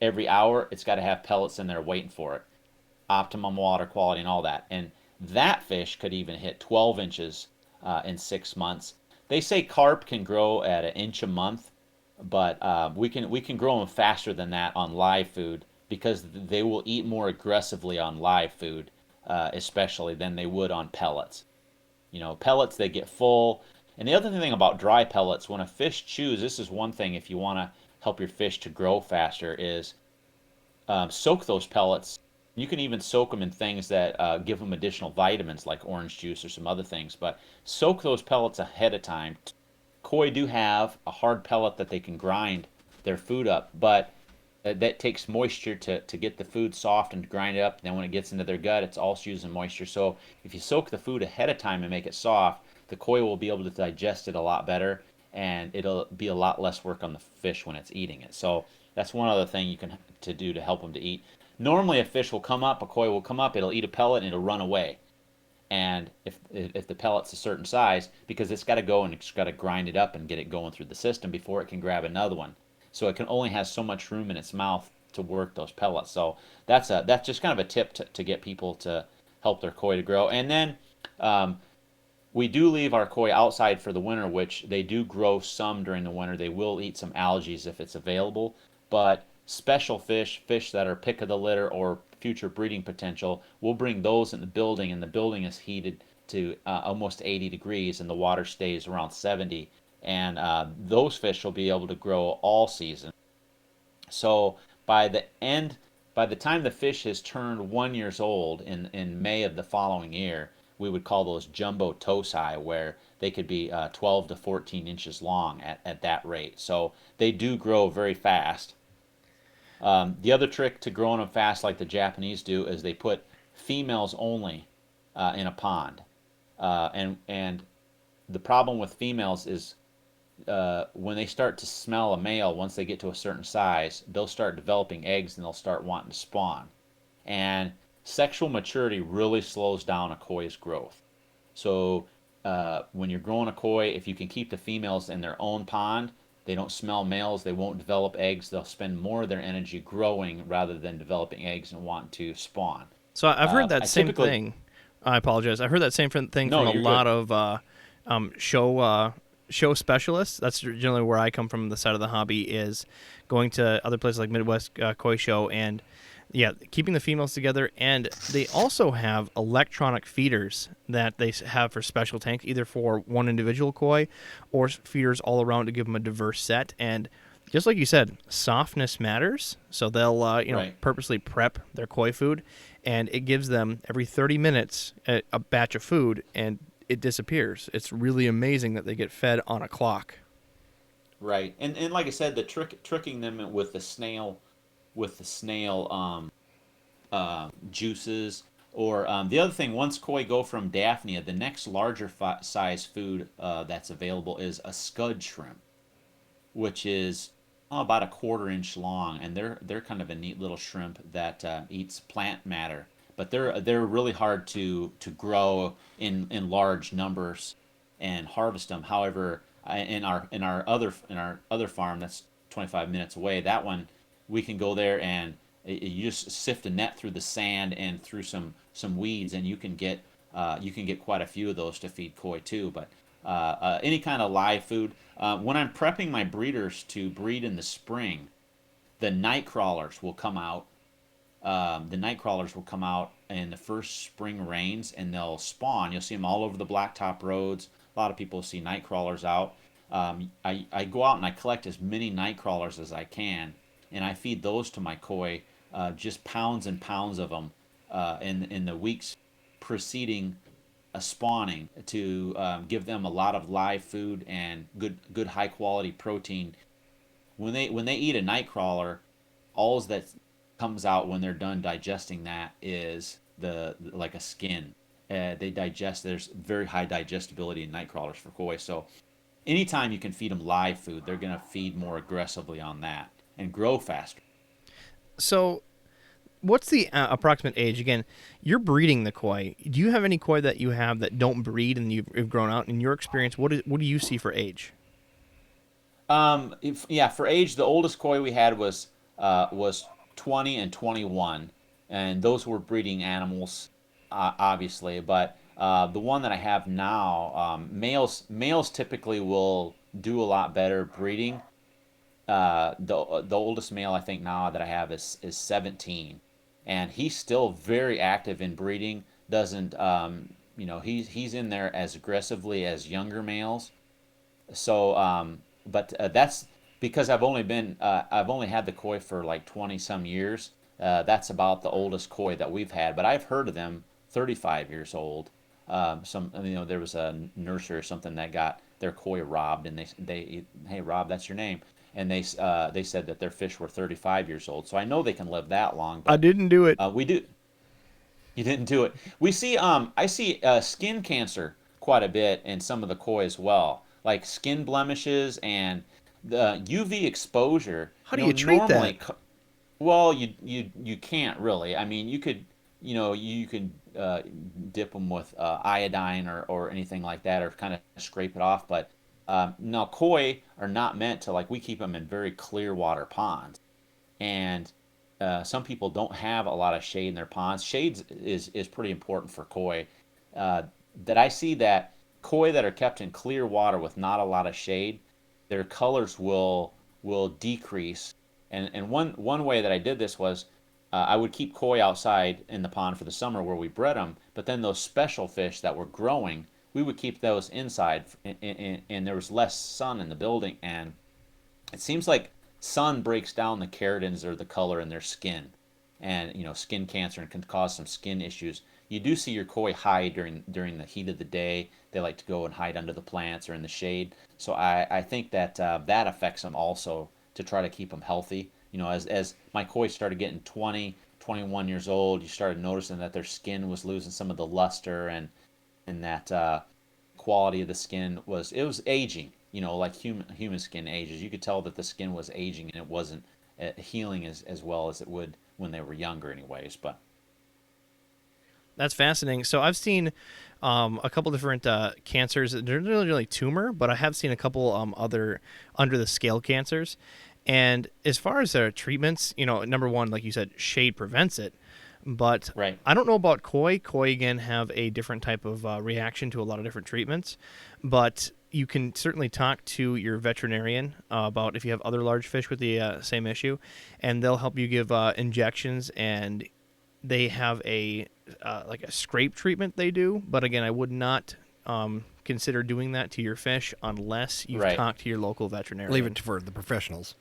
every hour. It's got to have pellets in there waiting for it, optimum water quality and all that. And that fish could even hit 12 inches in 6 months. They say carp can grow at an inch a month, but we can grow them faster than that on live food, because they will eat more aggressively on live food, especially than they would on pellets. Pellets, they get full. And the other thing about dry pellets, when a fish chews, this is one thing if you want to help your fish to grow faster, is soak those pellets. You can even soak them in things that give them additional vitamins, like orange juice or some other things. But soak those pellets ahead of time. Koi do have a hard pellet that they can grind their food up, but that takes moisture to get the food soft and to grind it up. Then when it gets into their gut, it's also using moisture. So if you soak the food ahead of time and make it soft, the koi will be able to digest it a lot better, and it'll be a lot less work on the fish when it's eating it. So that's one other thing you can to do to help them to eat. Normally, a fish will come up, a koi will come up, it'll eat a pellet and it'll run away. And if the pellet's a certain size, because it's got to go and it's got to grind it up and get it going through the system before it can grab another one. So it can only has so much room in its mouth to work those pellets. So that's just kind of a tip to get people to help their koi to grow. And then we do leave our koi outside for the winter, which they do grow some during the winter. They will eat some algae if it's available, but special fish that are pick of the litter or future breeding potential, we'll bring those in the building, and the building is heated to almost 80 degrees, and the water stays around 70 and those fish will be able to grow all season. So by the end, by the time the fish has turned 1 years old in May of the following year, we would call those jumbo tosi, where they could be 12 to 14 inches long at that rate. So they do grow very fast. The other trick to growing them fast, like the Japanese do, is they put females only in a pond. And the problem with females is when they start to smell a male, once they get to a certain size, they'll start developing eggs and they'll start wanting to spawn. And sexual maturity really slows down a koi's growth. So when you're growing a koi, if you can keep the females in their own pond, they don't smell males, they won't develop eggs, they'll spend more of their energy growing rather than developing eggs and wanting to spawn. So I've heard that I same typically, thing. I apologize. I've heard that same thing no, from a you're lot good. of show specialists. That's generally where I come from. The side of the hobby is going to other places like Midwest Koi Show, and yeah, keeping the females together. And they also have electronic feeders that they have for special tanks, either for one individual koi or feeders all around to give them a diverse set. And just like you said, softness matters. So they'll Right. purposely prep their koi food, and it gives them every 30 minutes a batch of food, and it disappears. It's really amazing that they get fed on a clock. Right. And like I said, the tricking them with the snail juices. Or the other thing, once koi go from Daphnia, the next larger size food that's available is a scud shrimp, which is about a 1/4 inch long, and they're kind of a neat little shrimp that eats plant matter. But they're really hard to grow in large numbers and harvest them. However, in our other farm that's 25 minutes away, that one we can go there and you just sift a net through the sand and through some weeds, and you can get quite a few of those to feed koi too. But any kind of live food. When I'm prepping my breeders to breed in the spring, the night crawlers will come out. The night crawlers will come out in the first spring rains, and they'll spawn. You'll see them all over the blacktop roads. A lot of people see night crawlers out. I go out and I collect as many night crawlers as I can, and I feed those to my koi, just pounds and pounds of them in the weeks preceding a spawning to give them a lot of live food and good high quality protein. When they eat a night crawler, all that comes out when they're done digesting that is the like a skin. They digest. There's very high digestibility in night crawlers for koi. So anytime you can feed them live food, they're gonna feed more aggressively on that and grow faster. So what's the approximate age? Again, you're breeding the koi. Do you have any koi that you have that don't breed and you've grown out? In your experience, what do you see for age? Yeah, for age, the oldest koi we had was 20 and 21, and those were breeding animals, obviously. But the one that I have now, males typically will do a lot better breeding. The oldest male I think now that I have is 17, and he's still very active in breeding. Doesn't he's in there as aggressively as younger males. So, but that's because I've only had the koi for like 20 some years. That's about the oldest koi that we've had, but I've heard of them 35 years old. There was a nursery or something that got their koi robbed, and they hey Rob, that's your name, and they said that their fish were 35 years old. So I know they can live that long, I but didn't do it. we do. You didn't do it. I see skin cancer quite a bit in some of the koi as well, like skin blemishes and the UV exposure. How do you treat that? Normally, well, you can't really. I mean, you could dip them with iodine or anything like that, or kind of scrape it off. But no, koi are not meant to, like, we keep them in very clear water ponds, and some people don't have a lot of shade in their ponds. Shade is pretty important for koi. That I see that koi that are kept in clear water with not a lot of shade, their colors will decrease. And one way that I did this was I would keep koi outside in the pond for the summer where we bred them, but then those special fish that were growing, we would keep those inside, and there was less sun in the building, and it seems like sun breaks down the keratins or the color in their skin, and skin cancer and can cause some skin issues. You do see your koi hide during the heat of the day. They like to go and hide under the plants or in the shade. So I think that that affects them also, to try to keep them healthy. As my koi started getting 20, 21 years old, you started noticing that their skin was losing some of the luster, and that quality of the skin was aging. Like human skin ages. You could tell that the skin was aging, and it wasn't healing as well as it would when they were younger, anyways. But That's fascinating. So I've seen a couple different cancers. They're not really tumor, but I have seen a couple other under the scale cancers. And as far as their treatments, number one, like you said, shade prevents it. But right. I don't know about koi. Koi, again, have a different type of reaction to a lot of different treatments. But you can certainly talk to your veterinarian about if you have other large fish with the same issue, and they'll help you give injections, and they have a like a scrape treatment they do. But again, I would not consider doing that to your fish unless you've Right. talked to your local veterinarian. Leave it for the professionals.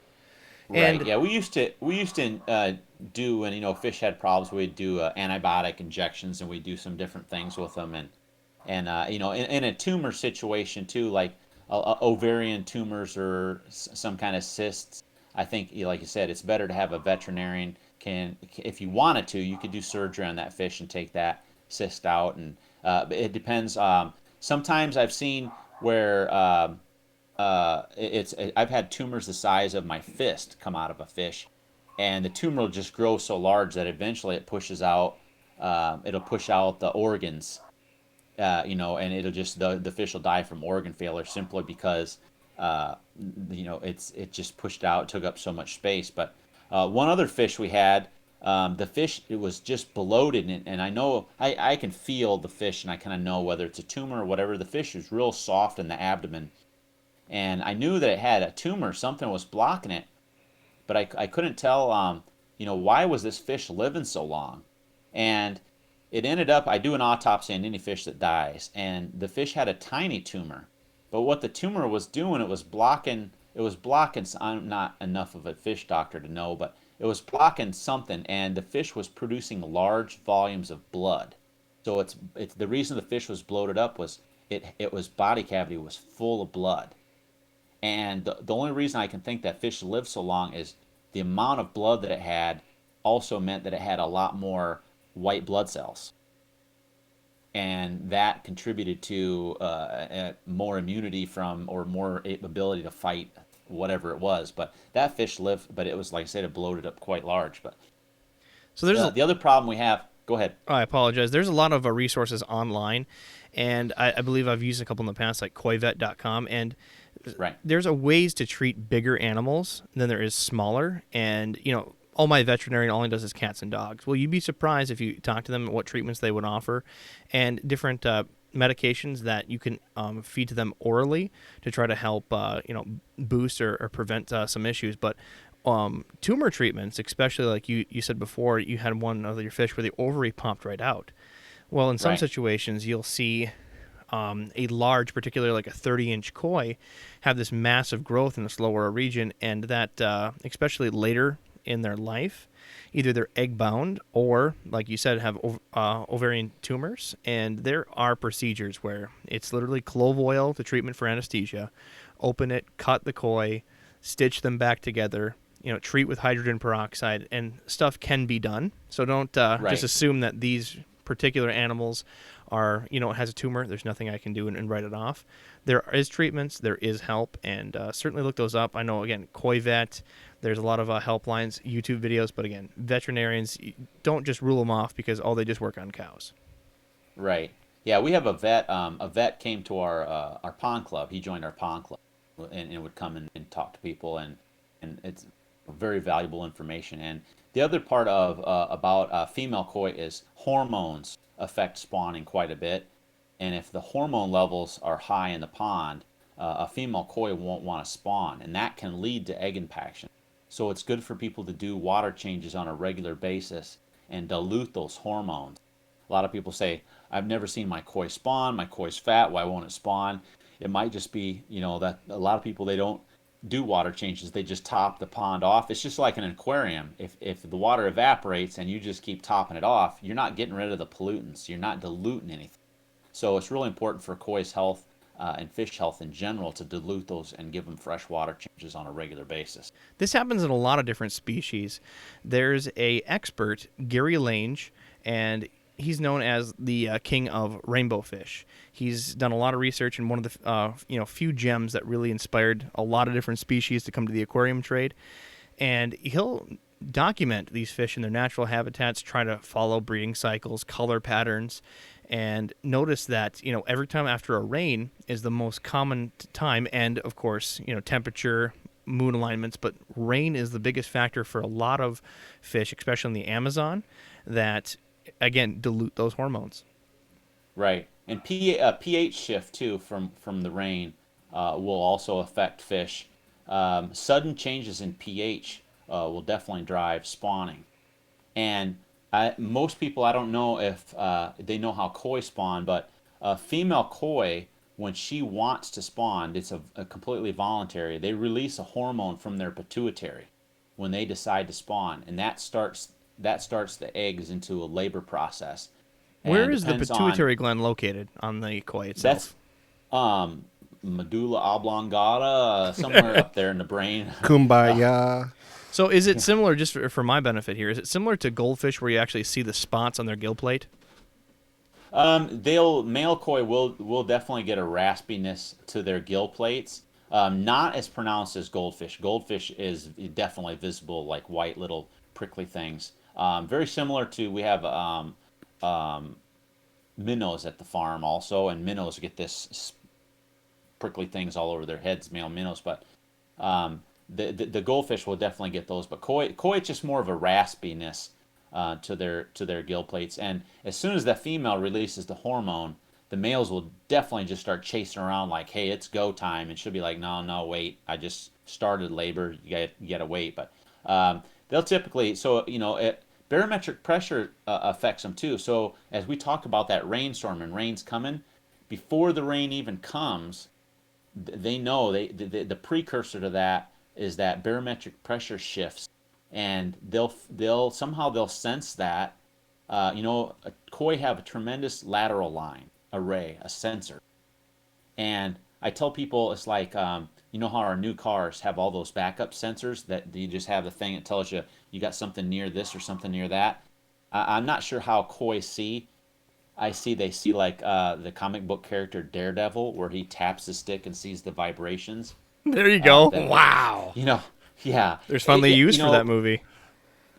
Right. And Yeah, we used to do when fish had problems. We'd do antibiotic injections, and we'd do some different things with them, and in a tumor situation too, like ovarian tumors or some kind of cysts. I think, like you said, it's better to have a veterinarian. If you wanted to, you could do surgery on that fish and take that cyst out, and it depends. Sometimes I've seen where I've had tumors the size of my fist come out of a fish, and the tumor will just grow so large that eventually it pushes out. It'll push out the organs, and it'll just the fish will die from organ failure simply because it just pushed out, took up so much space. But one other fish we had, the fish, it was just bloated, and I know I can feel the fish, and I kind of know whether it's a tumor or whatever. The fish is real soft in the abdomen, and I knew that it had a tumor. Something was blocking it, but I couldn't tell. Why was this fish living so long? And it ended up, I do an autopsy on any fish that dies, and the fish had a tiny tumor. But what the tumor was doing, it was blocking. I'm not enough of a fish doctor to know, but it was blocking something, and the fish was producing large volumes of blood. So it's the reason the fish was bloated up was it was body cavity was full of blood. And the only reason I can think that fish lived so long is the amount of blood that it had also meant that it had a lot more white blood cells. And that contributed to more immunity from, or more ability to fight whatever it was. But that fish lived, but it was, like I said, it bloated up quite large. But so there's the other problem we have, go ahead. I apologize. There's a lot of resources online, and I believe I've used a couple in the past, like koivet.com, and Right. there's a ways to treat bigger animals than there is smaller. And all my veterinarian only does is cats and dogs. Well, you'd be surprised if you talk to them what treatments they would offer, and different medications that you can feed to them orally to try to help boost or prevent some issues. But tumor treatments, especially like you said before, you had one of your fish where the ovary popped right out. Well, in some Right. situations, you'll see a large, particularly like a 30-inch koi, have this massive growth in this lower region, and that, especially later in their life, either they're egg-bound or, like you said, have ovarian tumors. And there are procedures where it's literally clove oil, the treatment for anesthesia, open it, cut the koi, stitch them back together, treat with hydrogen peroxide, and stuff can be done. So don't Right. just assume that these particular animals are, it has a tumor, there's nothing I can do and write it off. There is treatments, there is help, and certainly look those up. I know, again, Koi Vet, there's a lot of helplines, YouTube videos, but again, veterinarians, don't just rule them off because, they just work on cows. Right. Yeah, we have a vet. A vet came to our pond club. He joined our pond club, and would come and talk to people, and it's very valuable information. And the other part of about female koi is hormones affect spawning quite a bit, and if the hormone levels are high in the pond, a female koi won't want to spawn, and that can lead to egg impaction. So it's good for people to do water changes on a regular basis and dilute those hormones. A lot of people say, I've never seen my koi spawn. My koi's fat. Why won't it spawn? It might just be, that a lot of people, they don't do water changes. They just top the pond off. It's just like an aquarium. If the water evaporates and you just keep topping it off, you're not getting rid of the pollutants. You're not diluting anything. So it's really important for koi's health and fish health in general to dilute those and give them fresh water changes on a regular basis. This happens in a lot of different species. There's a expert, Gary Lange, and he's known as the king of rainbow fish. He's done a lot of research, and one of the few gems that really inspired a lot of different species to come to the aquarium trade. And he'll document these fish in their natural habitats, try to follow breeding cycles, color patterns, and notice that every time after a rain is the most common time, and of course temperature, moon alignments, but rain is the biggest factor for a lot of fish, especially in the Amazon, that again dilute those hormones. Right, and pH shift too from the rain will also affect fish. Sudden changes in pH will definitely drive spawning. And most people, I don't know if they know how koi spawn, but a female koi, when she wants to spawn, it's a completely voluntary. They release a hormone from their pituitary when they decide to spawn, and that starts the eggs into a labor process. Where And is the depends pituitary gland located on the koi itself? That's medulla oblongata, somewhere up there in the brain. Kumbaya. So is it similar, just for my benefit here, is it similar to goldfish where you actually see the spots on their gill plate? Male koi will definitely get a raspiness to their gill plates. Not as pronounced as goldfish. Goldfish is definitely visible, like white little prickly things. Very similar to, we have minnows at the farm also, and minnows get this prickly things all over their heads, male minnows, but the goldfish will definitely get those. But koi it's just more of a raspiness to their gill plates, and as soon as that female releases the hormone, the males will definitely just start chasing around like, hey, it's go time, and she'll be like, no, wait, I just started labor, you gotta wait. But they'll typically, barometric pressure affects them too. So as we talk about that rainstorm and rain's coming, before the rain even comes, they know the precursor to that is that barometric pressure shifts, and they'll somehow sense that. Koi have a tremendous lateral line array, a sensor, and I tell people it's like how our new cars have all those backup sensors that you just have the thing that tells you got something near this or something near that. I'm not sure how koi see. They see like the comic book character Daredevil, where he taps the stick and sees the vibrations. There you go. Wow. Yeah. There's finally use for that movie.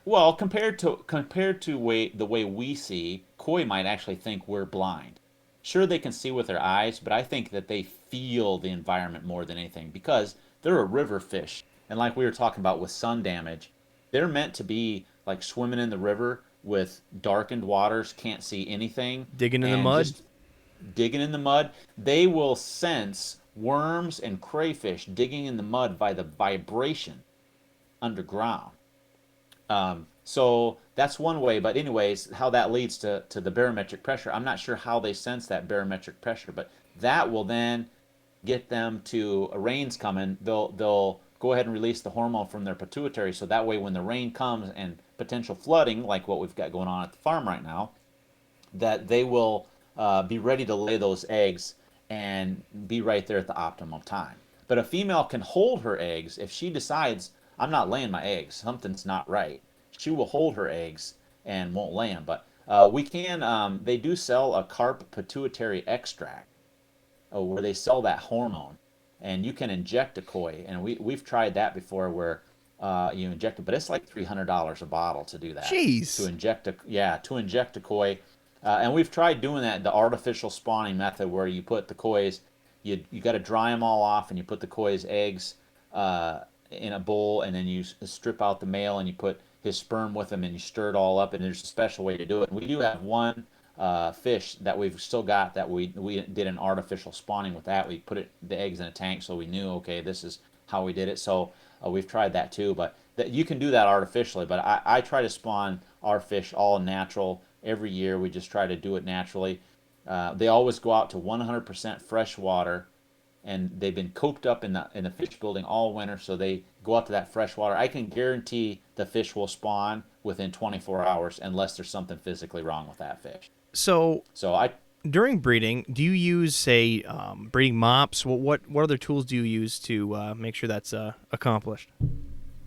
Well, compared to the way we see, koi might actually think we're blind. Sure, they can see with their eyes, but I think that they feel the environment more than anything, because they're a river fish, and like we were talking about with sun damage, they're meant to be like swimming in the river with darkened waters, can't see anything, Digging in the and mud. just digging in the mud. They will sense worms and crayfish digging in the mud by the vibration underground. So that's one way, but anyways, how that leads to the barometric pressure, I'm not sure how they sense that barometric pressure, but that will then get them to, a rain's coming, they'll go ahead and release the hormone from their pituitary, so that way when the rain comes and potential flooding, like what we've got going on at the farm right now, that they will be ready to lay those eggs and be right there at the optimum time. But a female can hold her eggs if she decides, I'm not laying my eggs, something's not right. She will hold her eggs and won't lay them. But they do sell a carp pituitary extract where they sell that hormone, and you can inject a koi. And we've tried that before, where you inject it, but it's like $300 a bottle to do that. Jeez. To inject a koi. And we've tried doing that, the artificial spawning method, where you put the koi's, you got to dry them all off, and you put the koi's eggs in a bowl, and then you strip out the male, and you put his sperm with him, and you stir it all up, and there's a special way to do it. And we do have one fish that we've still got that we did an artificial spawning with that. We put the eggs in a tank, so we knew, okay, this is how we did it. So we've tried that too, but you can do that artificially. But I try to spawn our fish all natural every year. We just try to do it naturally. They always go out to 100% fresh water, and they've been cooped up in the fish building all winter, so they go out to that fresh water. I can guarantee the fish will spawn within 24 hours unless there's something physically wrong with that fish. So So I during breeding, do you use, say, breeding mops? What other tools do you use to make sure that's accomplished?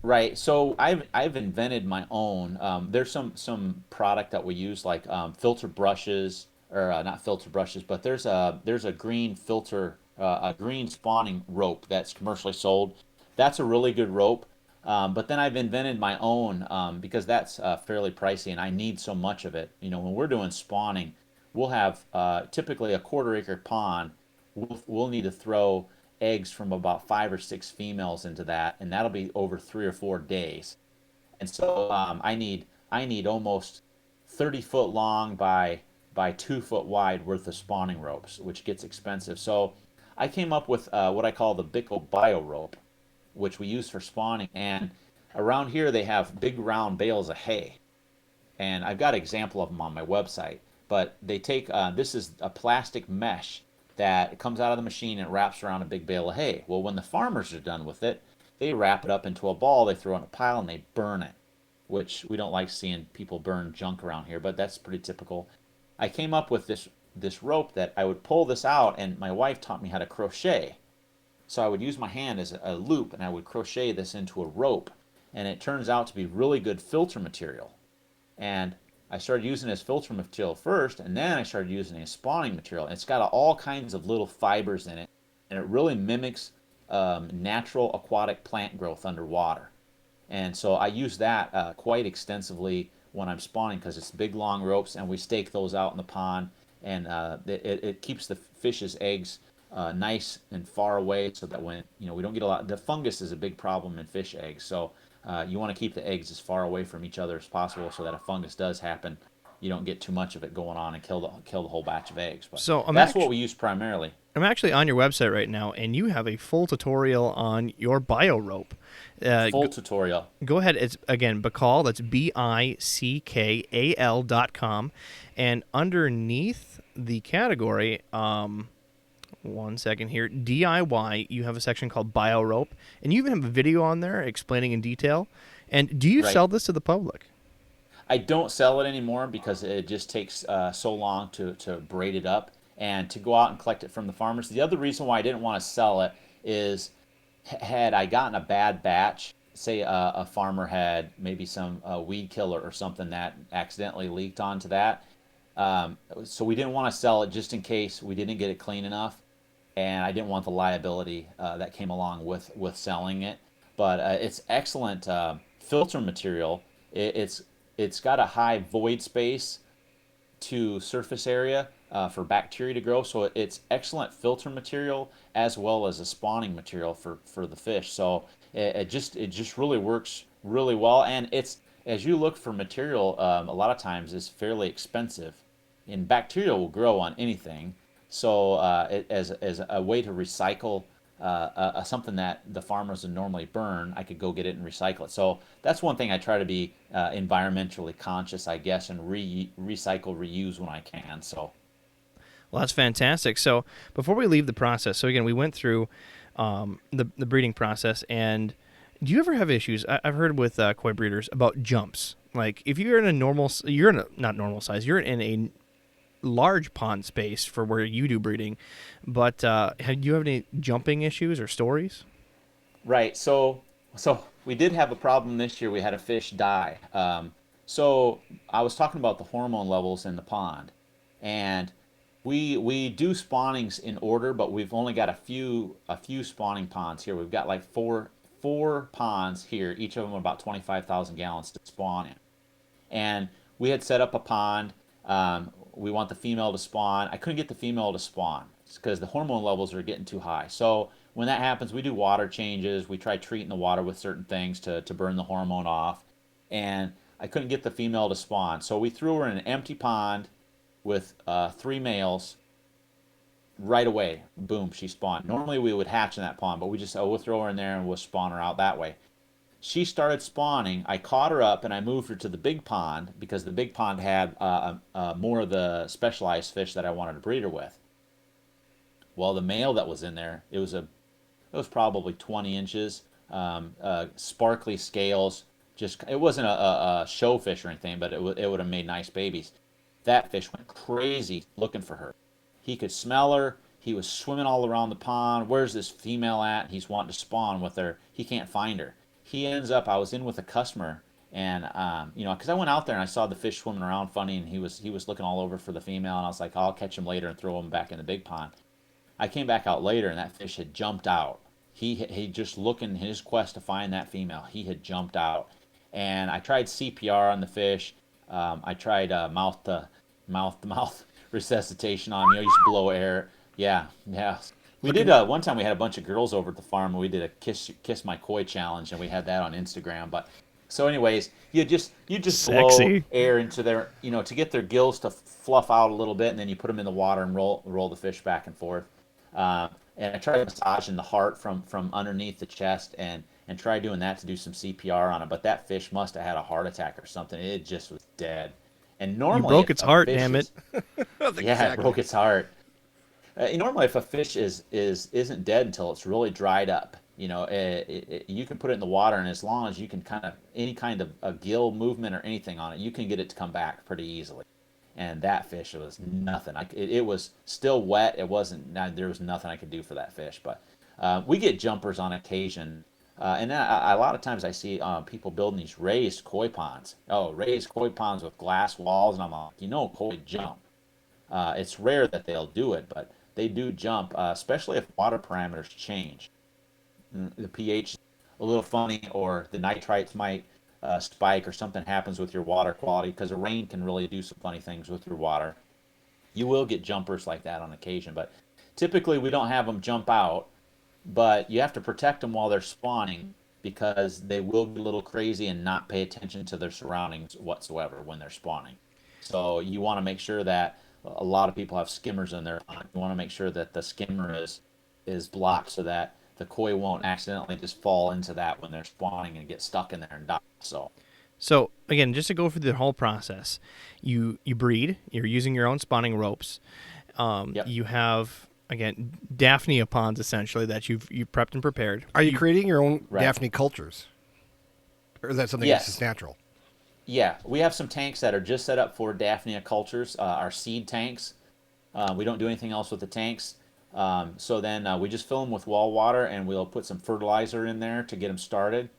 Right. So I've invented my own. There's some product that we use like filter brushes or not filter brushes, but there's a green filter a green spawning rope that's commercially sold. That's a really good rope. But then I've invented my own because that's fairly pricey and I need so much of it. You know, when we're doing spawning, we'll have typically a quarter-acre pond. We'll need to throw eggs from about 5 or 6 females into that, and that'll be over 3 or 4 days. And so I need almost 30 foot long by 2 foot wide worth of spawning ropes, which gets expensive. So I came up with what I call the Bickal bio rope, which we use for spawning. And around here they have big round bales of hay, and I've got an example of them on my website. But they take this is a plastic mesh that comes out of the machine and wraps around a big bale of hay. Well, when the farmers are done with it, they wrap it up into a ball, they throw it in a pile, and they burn it, which we don't like seeing people burn junk around here, but that's pretty typical. I came up with this rope that I would pull this out, and my wife taught me how to crochet. So I would use my hand as a loop, and I would crochet this into a rope, and it turns out to be really good filter material. And I started using it as filter material first, and then I started using it as spawning material. And it's got all kinds of little fibers in it, and it really mimics natural aquatic plant growth underwater. And so I use that quite extensively when I'm spawning because it's big long ropes, and we stake those out in the pond, and it keeps the fish's eggs nice and far away, so that when we don't get a lot. The fungus is a big problem in fish eggs, so you want to keep the eggs as far away from each other as possible, so that if fungus does happen, you don't get too much of it going on and kill the whole batch of eggs. But So that's what we use primarily. I'm actually on your website right now, and you have a full tutorial on your bio rope. Full tutorial. Go ahead. It's again Bickal. That's BICKAL.com, and underneath the category, one second here, DIY. You have a section called bio rope, and you even have a video on there explaining in detail. And do you Right. sell this to the public? I don't sell it anymore because it just takes so long to braid it up and to go out and collect it from the farmers. The other reason why I didn't want to sell it is had I gotten a bad batch, say a farmer had maybe some weed killer or something that accidentally leaked onto that. So we didn't want to sell it just in case we didn't get it clean enough, and I didn't want the liability that came along with selling it. But it's excellent filter material. It's got a high void space to surface area for bacteria to grow. So it's excellent filter material as well as a spawning material for the fish. So it just really works really well. And it's as you look for material, a lot of times it's fairly expensive. And bacteria will grow on anything. So as a way to recycle something that the farmers would normally burn, I could go get it and recycle it. So that's one thing I try to be environmentally conscious, I guess, and recycle, reuse when I can. So, Well, that's fantastic. So before we leave the process, so again, we went through the breeding process, and do you ever have issues? I've heard with koi breeders about jumps. Like if you're in a not normal size, you're in a large pond space for where you do breeding, but do you have any jumping issues or stories? right. So we did have a problem this year. We had a fish die. So I was talking about the hormone levels in the pond, and we do spawnings in order, but we've only got a few spawning ponds here. We've got like four ponds here, each of them about 25,000 gallons to spawn in. And we had set up a pond. We want the female to spawn. I couldn't get the female to spawn because the hormone levels are getting too high. So when that happens, we do water changes. We try treating the water with certain things to burn the hormone off. And I couldn't get the female to spawn. So we threw her in an empty pond with 3 males. Right away, boom, she spawned. Normally we would hatch in that pond, but we'll throw her in there and we'll spawn her out that way. she started spawning. I caught her up and I moved her to the big pond because the big pond had more of the specialized fish that I wanted to breed her with. Well, the male that was in there, it was probably 20 inches, sparkly scales. Just it wasn't a show fish or anything, but it would have made nice babies. That fish went crazy looking for her. He could smell her. He was swimming all around the pond. Where's this female at? He's wanting to spawn with her. He can't find her. He ends up. I was in with a customer, and because I went out there and I saw the fish swimming around funny, and he was looking all over for the female, and I was like, I'll catch him later and throw him back in the big pond. I came back out later, and that fish had jumped out. He just looking his quest to find that female. He had jumped out, and I tried CPR on the fish. I tried mouth to mouth resuscitation on him. You just blow air. Yeah, yeah. We did one time. We had a bunch of girls over at the farm, and we did a kiss my koi challenge, and we had that on Instagram. But so, anyways, you just Sexy. blow air into their to get their gills to fluff out a little bit, and then you put them in the water and roll the fish back and forth. And I tried massaging the heart from underneath the chest and tried doing that to do some CPR on it. But that fish must have had a heart attack or something. It just was dead. And normally, You broke its heart, damn it. Yeah, it broke its heart. Normally, if a fish isn't dead until it's really dried up, you can put it in the water, and as long as you can any kind of a gill movement or anything on it, you can get it to come back pretty easily. And that fish was nothing. It was still wet. It wasn't. There was nothing I could do for that fish. But we get jumpers on occasion, and then a lot of times I see people building these raised koi ponds. Oh, raised koi ponds with glass walls, and I'm like, koi jump. It's rare that they'll do it, but they do jump, especially if water parameters change. The pH is a little funny, or the nitrites might spike, or something happens with your water quality, because the rain can really do some funny things with your water. You will get jumpers like that on occasion, but typically we don't have them jump out, but you have to protect them while they're spawning, because they will get a little crazy and not pay attention to their surroundings whatsoever when they're spawning. So you want to make sure that a lot of people have skimmers in their pond. You want to make sure that the skimmer is blocked so that the koi won't accidentally just fall into that when they're spawning and get stuck in there and die. So again, just to go through the whole process, you breed. You're using your own spawning ropes. Yep. You have, again, Daphnia ponds essentially that you've prepped and prepared. Are you creating your own Right. Daphne cultures, or is that something Yes. that's just natural? Yeah, we have some tanks that are just set up for Daphnia cultures, our seed tanks. We don't do anything else with the tanks. So then we just fill them with wall water, and we'll put some fertilizer in there to get them started.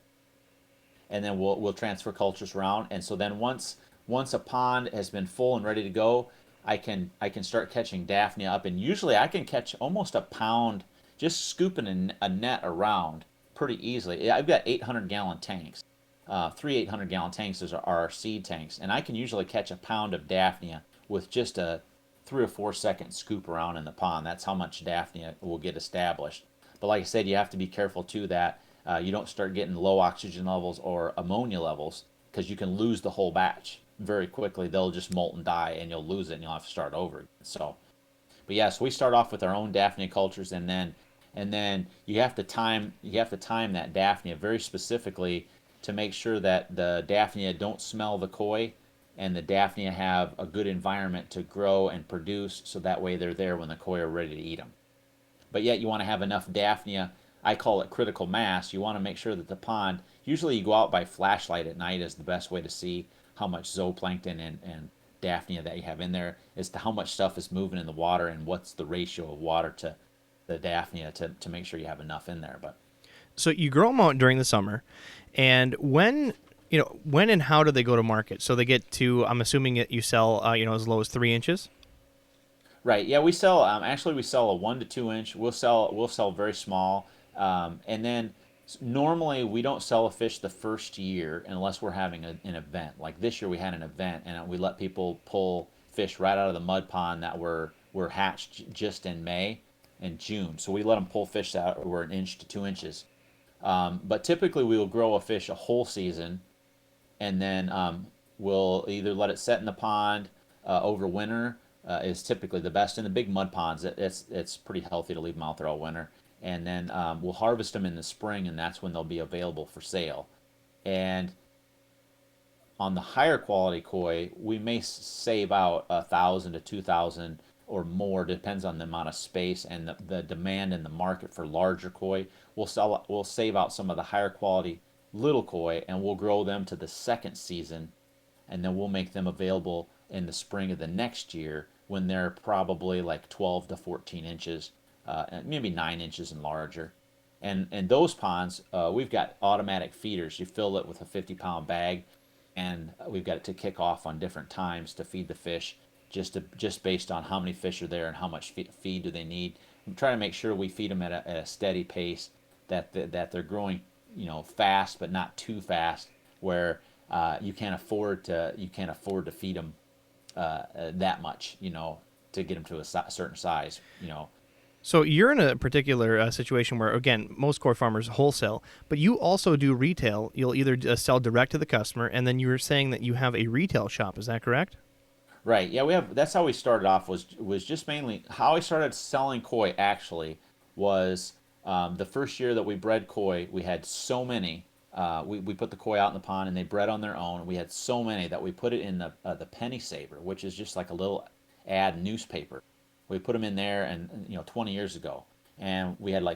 And then we'll transfer cultures around. And so then once a pond has been full and ready to go, I can start catching Daphnia up. And usually I can catch almost a pound just scooping a net around pretty easily. I've got 800-gallon tanks. 800-gallon tanks are our seed tanks, and I can usually catch a pound of Daphnia with just a 3 or 4 second scoop around in the pond. That's how much Daphnia will get established. But like I said, you have to be careful too that you don't start getting low oxygen levels or ammonia levels, because you can lose the whole batch very quickly. They'll just molt and die, and you'll lose it, and you'll have to start over again. So we start off with our own Daphnia cultures, and then you have to time that Daphnia very specifically to make sure that the Daphnia don't smell the koi, and the Daphnia have a good environment to grow and produce, so that way they're there when the koi are ready to eat them. But yet you want to have enough Daphnia, I call it critical mass. You want to make sure that the pond, usually you go out by flashlight at night is the best way to see how much zooplankton and Daphnia that you have in there, as to how much stuff is moving in the water and what's the ratio of water to the Daphnia to make sure you have enough in there. But So you grow them out during the summer, and when and how do they go to market? So they get to, I'm assuming that you sell, as low as 3 inches. right, yeah, we sell. Actually, we sell a 1 to 2 inch. We'll sell very small, and then normally we don't sell a fish the first year unless we're having an event. Like this year, we had an event, and we let people pull fish right out of the mud pond that were hatched just in May and June. So we let them pull fish that were 1 inch to 2 inches. But typically we will grow a fish a whole season, and then we'll either let it set in the pond over winter. Is typically the best in the big mud ponds. It's pretty healthy to leave them out there all winter, and then we'll harvest them in the spring, and that's when they'll be available for sale. And on the higher quality koi, we may save out 1,000 to 2,000 or more, depends on the amount of space and the demand in the market for larger koi. We'll save out some of the higher quality little koi, and we'll grow them to the second season, and then we'll make them available in the spring of the next year when they're probably like 12 to 14 inches, and maybe 9 inches and larger. And those ponds, we've got automatic feeders. You fill it with a 50-pound bag, and we've got it to kick off on different times to feed the fish, just based on how many fish are there and how much feed do they need. I'm trying to make sure we feed them at a steady pace, that they're growing, fast but not too fast, where you can't afford to feed them that much, to get them to a certain size. So you're in a particular situation where, again, most koi farmers wholesale, but you also do retail. You'll either sell direct to the customer, and then you were saying that you have a retail shop. Is that correct? Right. Yeah, we have. That's how we started off. Was just mainly how I started selling koi. Actually, was the first year that we bred koi. We had so many. We put the koi out in the pond, and they bred on their own. We had so many that we put it in the penny saver, which is just like a little ad newspaper. We put them in there, and 20 years ago, and we had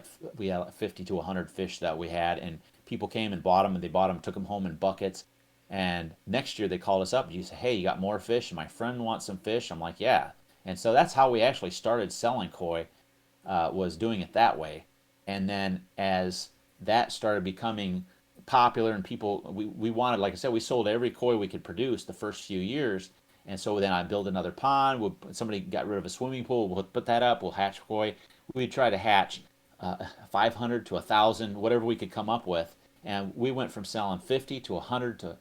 50 to 100 fish that we had, and people came and bought them, and they bought them, took them home in buckets. And next year they called us up and you say, "Hey, you got more fish? And my friend wants some fish." I'm like, "Yeah." And so that's how we actually started selling koi, was doing it that way. And then as that started becoming popular and we wanted, like I said, we sold every koi we could produce the first few years. And so then I build another pond. Somebody got rid of a swimming pool. We'll put that up. We'll hatch koi. We try to hatch 500 to 1,000, whatever we could come up with. And we went from selling 50 to 100 to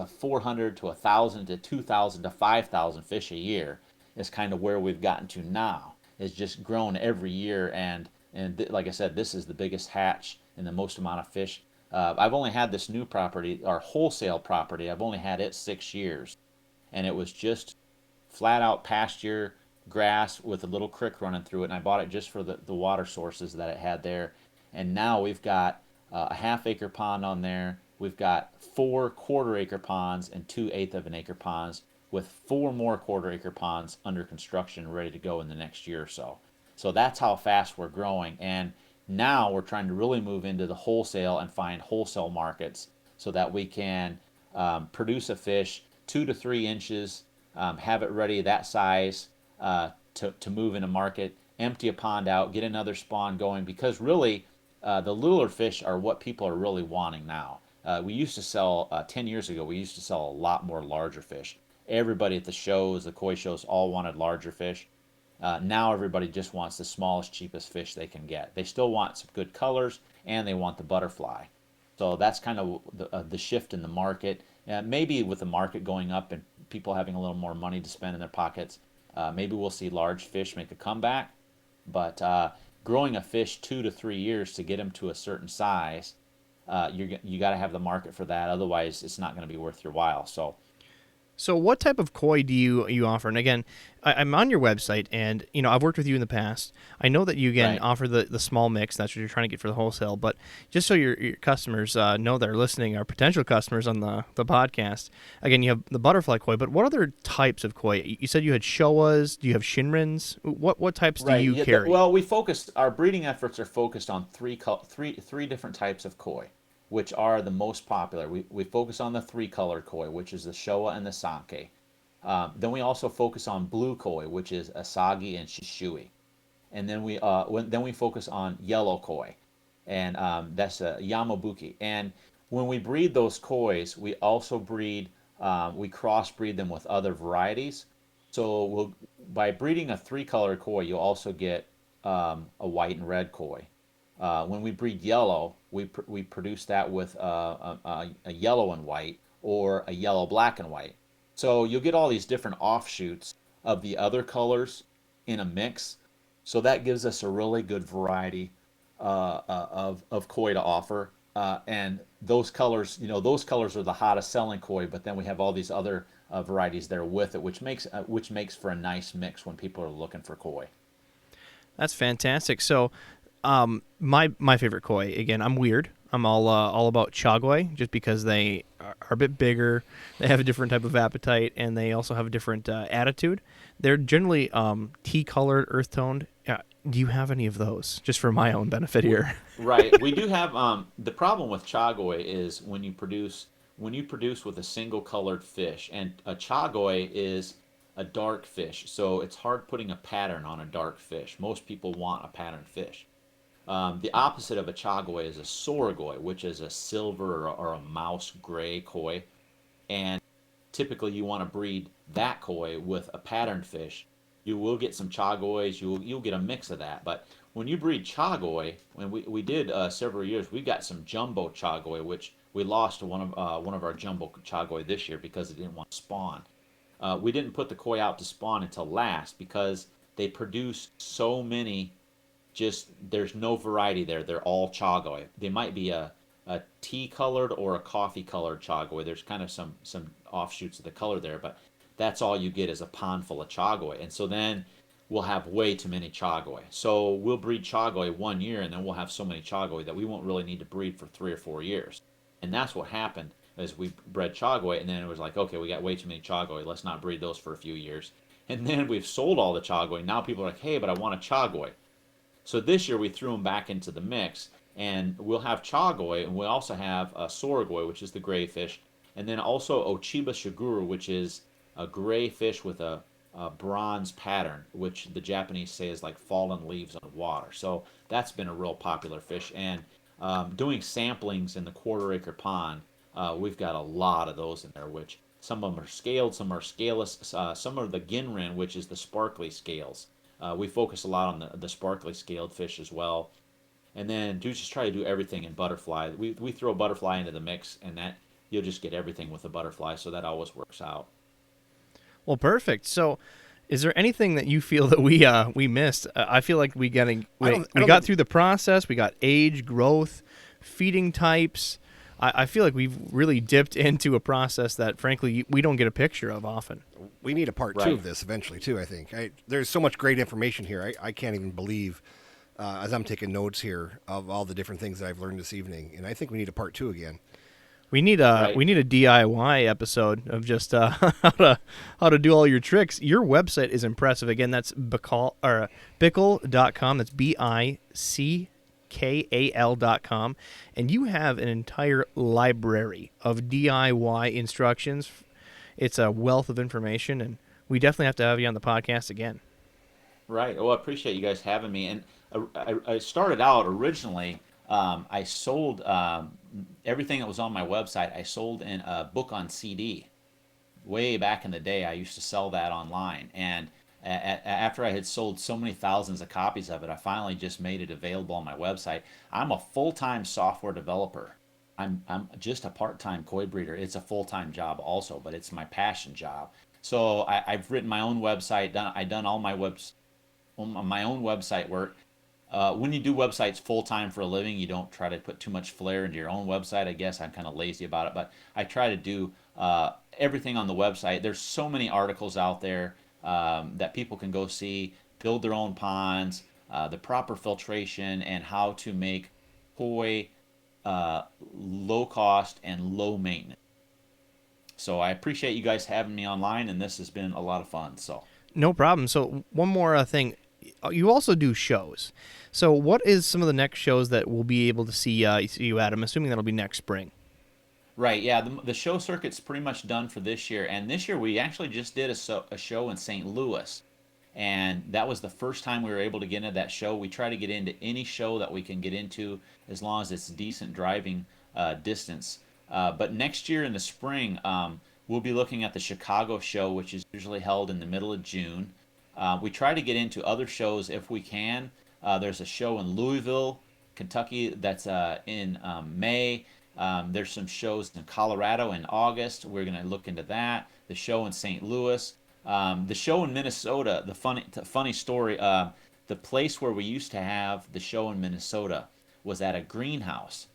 400 to 1,000 to 2,000 to 5,000 fish a year is kind of where we've gotten to now. It's just grown every year, and like I said, this is the biggest hatch and the most amount of fish. I've only had this new property, our wholesale property. I've only had it 6 years, and it was just flat out pasture grass with a little creek running through it, and I bought it just for the water sources that it had there. And now we've got a half-acre pond on there. We've got 4 quarter-acre ponds and 2/8 of an acre ponds, with 4 more quarter-acre ponds under construction, ready to go in the next year or so. So that's how fast we're growing. And now we're trying to really move into the wholesale and find wholesale markets so that we can produce a fish 2 to 3 inches, have it ready that size, to move in a market, empty a pond out, get another spawn going, because really the littler fish are what people are really wanting now. We used to sell 10 years ago. We used to sell a lot more larger fish. Everybody at the shows, the koi shows, all wanted larger fish. Now everybody just wants the smallest, cheapest fish they can get. They still want some good colors, and they want the butterfly. So that's kind of the shift in the market. Maybe with the market going up and people having a little more money to spend in their pockets, maybe we'll see large fish make a comeback. But growing a fish 2 to 3 years to get them to a certain size, you got to have the market for that. Otherwise, it's not going to be worth your while. So what type of koi do you offer? And again, I'm on your website, and I've worked with you in the past. I know that you again Right. offer the small mix. That's what you're trying to get for the wholesale. But just so your customers know that are listening, our potential customers on the podcast. Again, you have the butterfly koi, but what other types of koi? You said you had showas. Do you have shinrins? What types do Right. you Yeah, carry? well, our breeding efforts are focused on three different types of koi, which are the most popular. We focus on the three-colored koi, which is the Showa and the Sanke. Then we also focus on blue koi, which is Asagi and Shishui. And then we focus on yellow koi, and that's Yamabuki. And when we breed those kois, we also we crossbreed them with other varieties. So by breeding a three-colored koi, you'll also get a white and red koi. When we breed yellow, we produce that with a yellow and white, or a yellow, black, and white. So you'll get all these different offshoots of the other colors in a mix. So that gives us a really good variety of koi to offer. And those colors, those colors are the hottest selling koi. But then we have all these other varieties there with it, which makes for a nice mix when people are looking for koi. That's fantastic. So, my favorite koi, again, I'm weird. I'm all about Chagoi just because they are a bit bigger. They have a different type of appetite, and they also have a different attitude. They're generally tea-colored, earth-toned. Do you have any of those? Just for my own benefit here. Right. We do have the problem with Chagoi is when you produce with a single colored fish, and a Chagoi is a dark fish, so it's hard putting a pattern on a dark fish. Most people want a patterned fish. The opposite of a Chagoi is a Soragoi, which is a silver or a mouse gray koi, and typically you want to breed that koi with a patterned fish. You will get some Chagois, you'll get a mix of that, but when you breed Chagoi, when we did several years, we got some jumbo Chagoi, which we lost to one of our jumbo Chagoi this year because it didn't want to spawn. We didn't put the koi out to spawn until last because they produce so many. Just there's no variety there. They're all Chagoi. They might be a tea colored or a coffee colored Chagoi. There's kind of some offshoots of the color there, but that's all you get is a pond full of Chagoi. And so then we'll have way too many Chagoi. So we'll breed Chagoi 1 year, and then we'll have so many Chagoi that we won't really need to breed for 3 or 4 years. And that's what happened is we bred Chagoi, and then it was like, okay, we got way too many Chagoi. Let's not breed those for a few years. And then we've sold all the Chagoi. Now people are like, hey, but I want a Chagoi. So this year we threw them back into the mix, and we'll have Chagoi, and we also have a Soragoi, which is the gray fish, and then also Ochiba Shiguru, which is a gray fish with a bronze pattern, which the Japanese say is like fallen leaves on water. So that's been a real popular fish. And doing samplings in the quarter-acre pond, we've got a lot of those in there, which some of them are scaled, some are scaleless, some are the Ginrin, which is the sparkly scales. We focus a lot on the sparkly scaled fish as well. And then just try to do everything in butterfly. We throw butterfly into the mix, and that you'll just get everything with the butterfly, so that always works out. Well, perfect. So, is there anything that you feel that we missed? I feel like we got through the process. We got age, growth, feeding types. I feel like we've really dipped into a process that, frankly, we don't get a picture of often. We need a part Right. two of this eventually, too, I think. There's so much great information here. I can't even believe, as I'm taking notes here, of all the different things that I've learned this evening. And I think we need a part two again. We need a Right. DIY episode of just how to do all your tricks. Your website is impressive. Again, that's Bickal or Bickal.com. That's BICKAL.com, and you have an entire library of DIY instructions. It's a wealth of information, and we definitely have to have you on the podcast again. Right. Well, I appreciate you guys having me. And I started out originally. I sold everything that was on my website. I sold in a book on CD. Way back in the day, I used to sell that online. And after I had sold so many thousands of copies of it, I finally just made it available on my website. I'm a full-time software developer. I'm just a part-time koi breeder. It's a full-time job also, but it's my passion job. So I've written my own website. I've done all my my own website work. When you do websites full-time for a living, you don't try to put too much flair into your own website. I guess I'm kind of lazy about it, but I try to do everything on the website. There's so many articles out there that people can go see, build their own ponds, the proper filtration, and how to make koi low cost and low maintenance. So I appreciate you guys having me online, and this has been a lot of fun. So No problem. So one more thing. You also do shows. So what is some of the next shows that we'll be able to see you at? I'm assuming that'll be next spring. right, yeah, the show circuit's pretty much done for this year, and this year we actually just did a show in St. Louis, and that was the first time we were able to get into that show. We try to get into any show that we can get into as long as it's decent driving distance. But next year in the spring, we'll be looking at the Chicago show, which is usually held in the middle of June. We try to get into other shows if we can. There's a show in Louisville, Kentucky that's in May. There's some shows in Colorado in August. We're going to look into that. The show in St. Louis. The show in Minnesota, the funny story, the place where we used to have the show in Minnesota was at a greenhouse.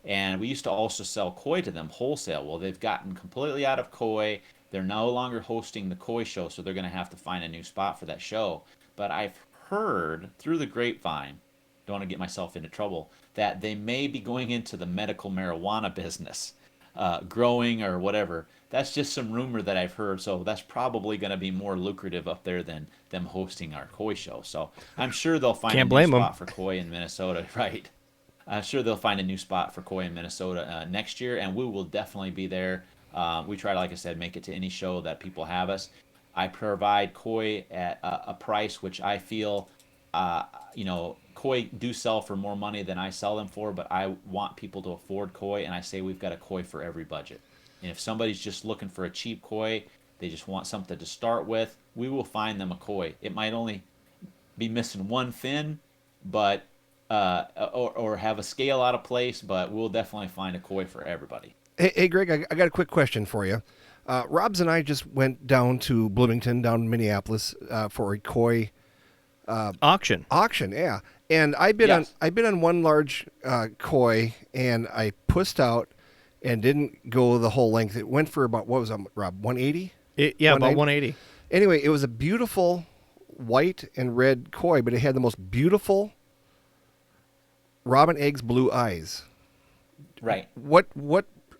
And we used to also sell koi to them wholesale. Well, they've gotten completely out of koi. They're no longer hosting the koi show, so they're going to have to find a new spot for that show. But I've heard through the grapevine don't want to get myself into trouble, that they may be going into the medical marijuana business, growing or whatever. That's just some rumor that I've heard. So that's probably going to be more lucrative up there than them hosting our koi show. So I'm sure they'll find Can't a new blame 'em. spot for koi in Minnesota, right? I'm sure they'll find a new spot for koi in Minnesota next year, and we will definitely be there. We try to, like I said, make it to any show that people have us. I provide koi at a price which I feel, koi do sell for more money than I sell them for, but I want people to afford koi, and I say we've got a koi for every budget. And if somebody's just looking for a cheap koi, they just want something to start with, we will find them a koi. It might only be missing one fin, but or have a scale out of place, but we'll definitely find a koi for everybody. Hey, Greg, I got a quick question for you. Robs and I just went down to Bloomington, down in Minneapolis, for a koi Auction. auction. Yeah, and Yes. I bid on one large koi, and I pussed out and didn't go the whole length. It went for about, what was it, Rob? 180. Yeah, about 190? 180. Anyway, it was a beautiful white and red koi, but it had the most beautiful robin eggs blue eyes. Right. What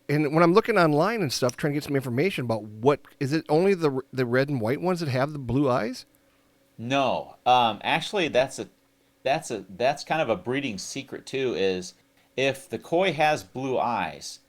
and when I'm looking online and stuff trying to get some information about, what is it, only the red and white ones that have the blue eyes? No, actually, that's kind of a breeding secret too. Is if the koi has blue eyes,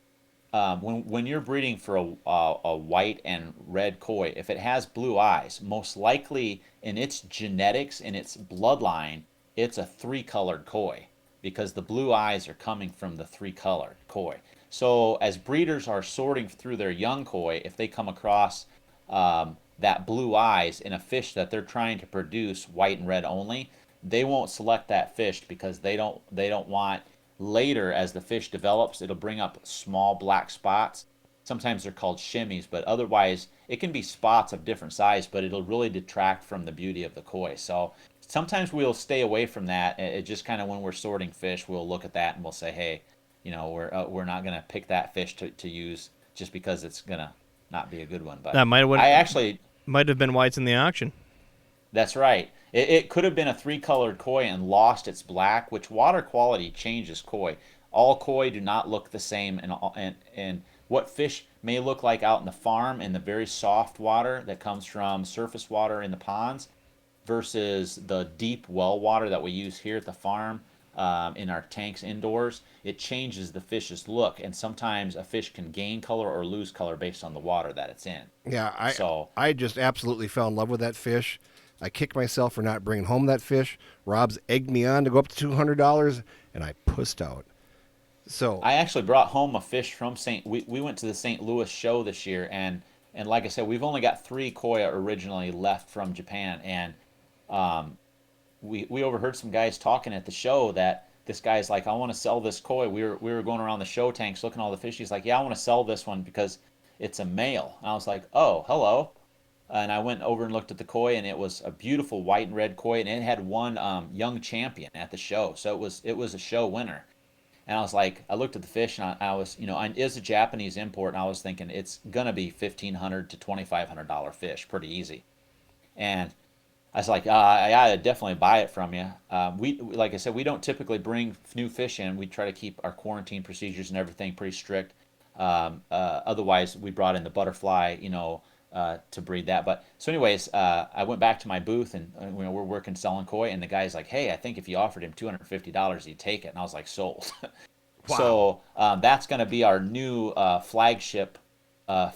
when you're breeding for a white and red koi, if it has blue eyes, most likely in its genetics, in its bloodline, it's a three-colored koi because the blue eyes are coming from the three-colored koi. So as breeders are sorting through their young koi, if they come across that blue eyes in a fish that they're trying to produce white and red only, they won't select that fish because they don't want, later as the fish develops, it'll bring up small black spots. Sometimes they're called shimmies, but otherwise it can be spots of different size, but it'll really detract from the beauty of the koi. So sometimes we'll stay away from that. It just kind of, when we're sorting fish, we'll look at that and we'll say, hey, we're not going to pick that fish to use just because it's going to not be a good one. But That I actually, might have been whites in the auction. that's right. It could have been a three-colored koi and lost its black, which water quality changes koi. All koi do not look the same, and what fish may look like out in the farm in the very soft water that comes from surface water in the ponds versus the deep well water that we use here at the farm, in our tanks indoors, it changes the fish's look, and sometimes a fish can gain color or lose color based on the water that it's in. Yeah, So I just absolutely fell in love with that fish. I kicked myself for not bringing home that fish. Rob's egged me on to go up to $200, and I pussed out. So I actually brought home a fish from we went to the St. Louis show this year, and like I said, we've only got 3 koi originally left from Japan, and we overheard some guys talking at the show that this guy's like, I want to sell this koi. We were going around the show tanks looking at all the fish. He's like, yeah, I want to sell this one because it's a male. And I was like, oh, hello. And I went over and looked at the koi, and it was a beautiful white and red koi, and it had won young champion at the show, so it was a show winner. And I was like, I looked at the fish, and I was, it's a Japanese import, and I was thinking it's gonna be $1,500 to $2,500 fish, pretty easy. And I was like, I'd definitely buy it from you. Like I said, we don't typically bring new fish in. We try to keep our quarantine procedures and everything pretty strict. Otherwise, we brought in the butterfly, to breed that. But so, anyways, I went back to my booth, and we're working selling koi, and the guy's like, "Hey, I think if you offered him $250, he'd take it." And I was like, "Sold." Wow. So that's going to be our new flagship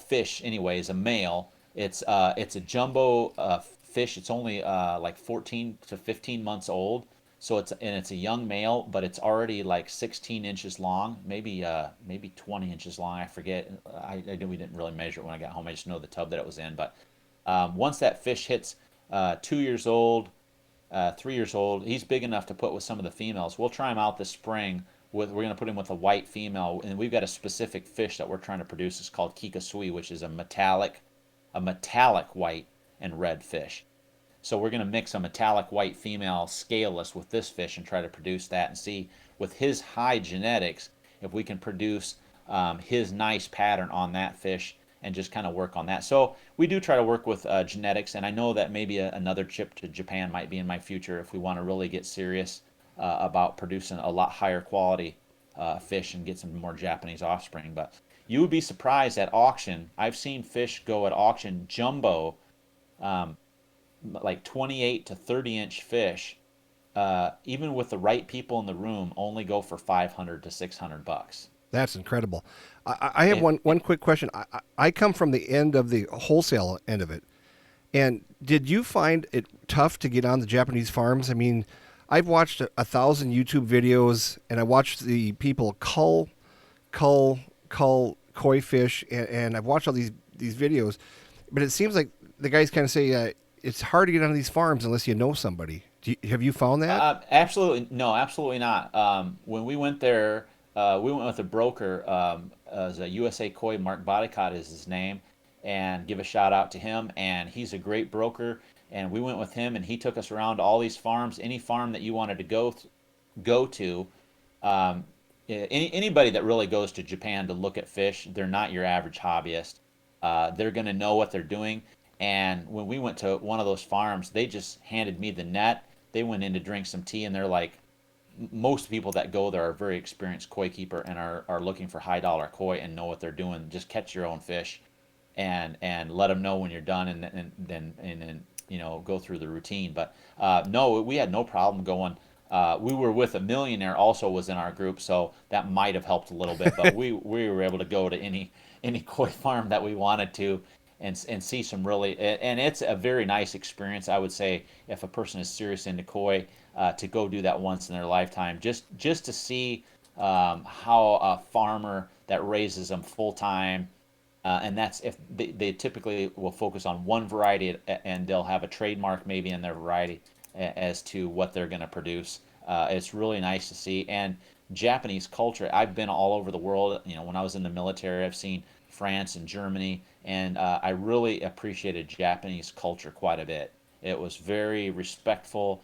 fish. Anyways, a male. It's a jumbo fish. It's only like 14 to 15 months old. So it's a young male, but it's already like 16 inches long, maybe 20 inches long. I forget. We didn't really measure it when I got home. I just know the tub that it was in. But once that fish hits 2 years old, 3 years old, he's big enough to put with some of the females. We'll try him out this spring. We're going to put him with a white female, and we've got a specific fish that we're trying to produce. It's called kikasui, which is a metallic white and red fish. So we're going to mix a metallic white female scaleless with this fish and try to produce that and see, with his high genetics, if we can produce his nice pattern on that fish and just kind of work on that. So we do try to work with genetics, and I know that maybe another trip to Japan might be in my future if we want to really get serious about producing a lot higher quality fish and get some more Japanese offspring. But you would be surprised at auction. I've seen fish go at auction jumbo, like 28 to 30-inch fish, even with the right people in the room, only go for 500 to 600 bucks. That's incredible. I have And, one quick question. I come from the end of the wholesale end of it. And did you find it tough to get on the Japanese farms? I mean, I've watched 1,000 YouTube videos, and I watched the people cull koi fish, and I've watched all these videos. But it seems like the guys kind of say it's hard to get on these farms unless you know somebody. Have you found that? Absolutely, no, absolutely not. When we went there, we went with a broker, as a USA Koi, Mark Bodycott is his name, and give a shout out to him. And he's a great broker. And we went with him, and he took us around to all these farms, any farm that you wanted to go to. Anybody that really goes to Japan to look at fish, they're not your average hobbyist. They're going to know what they're doing. And when we went to one of those farms, they just handed me the net. They went in to drink some tea, and they're like, most people that go there are very experienced koi keeper and are looking for high dollar koi and know what they're doing. Just catch your own fish, and let them know when you're done, and then go through the routine. But no, we had no problem going. We were with a millionaire, also was in our group, so that might have helped a little bit. But we were able to go to any koi farm that we wanted to, and see some really, and it's a very nice experience. I would say if a person is serious into koi, to go do that once in their lifetime, just to see how a farmer that raises them full time. And that's if they typically will focus on one variety, and they'll have a trademark maybe in their variety as to what they're going to produce. It's really nice to see. And Japanese culture, I've been all over the world. When I was in the military, I've seen France and Germany, and I really appreciated Japanese culture quite a bit. It was very respectful.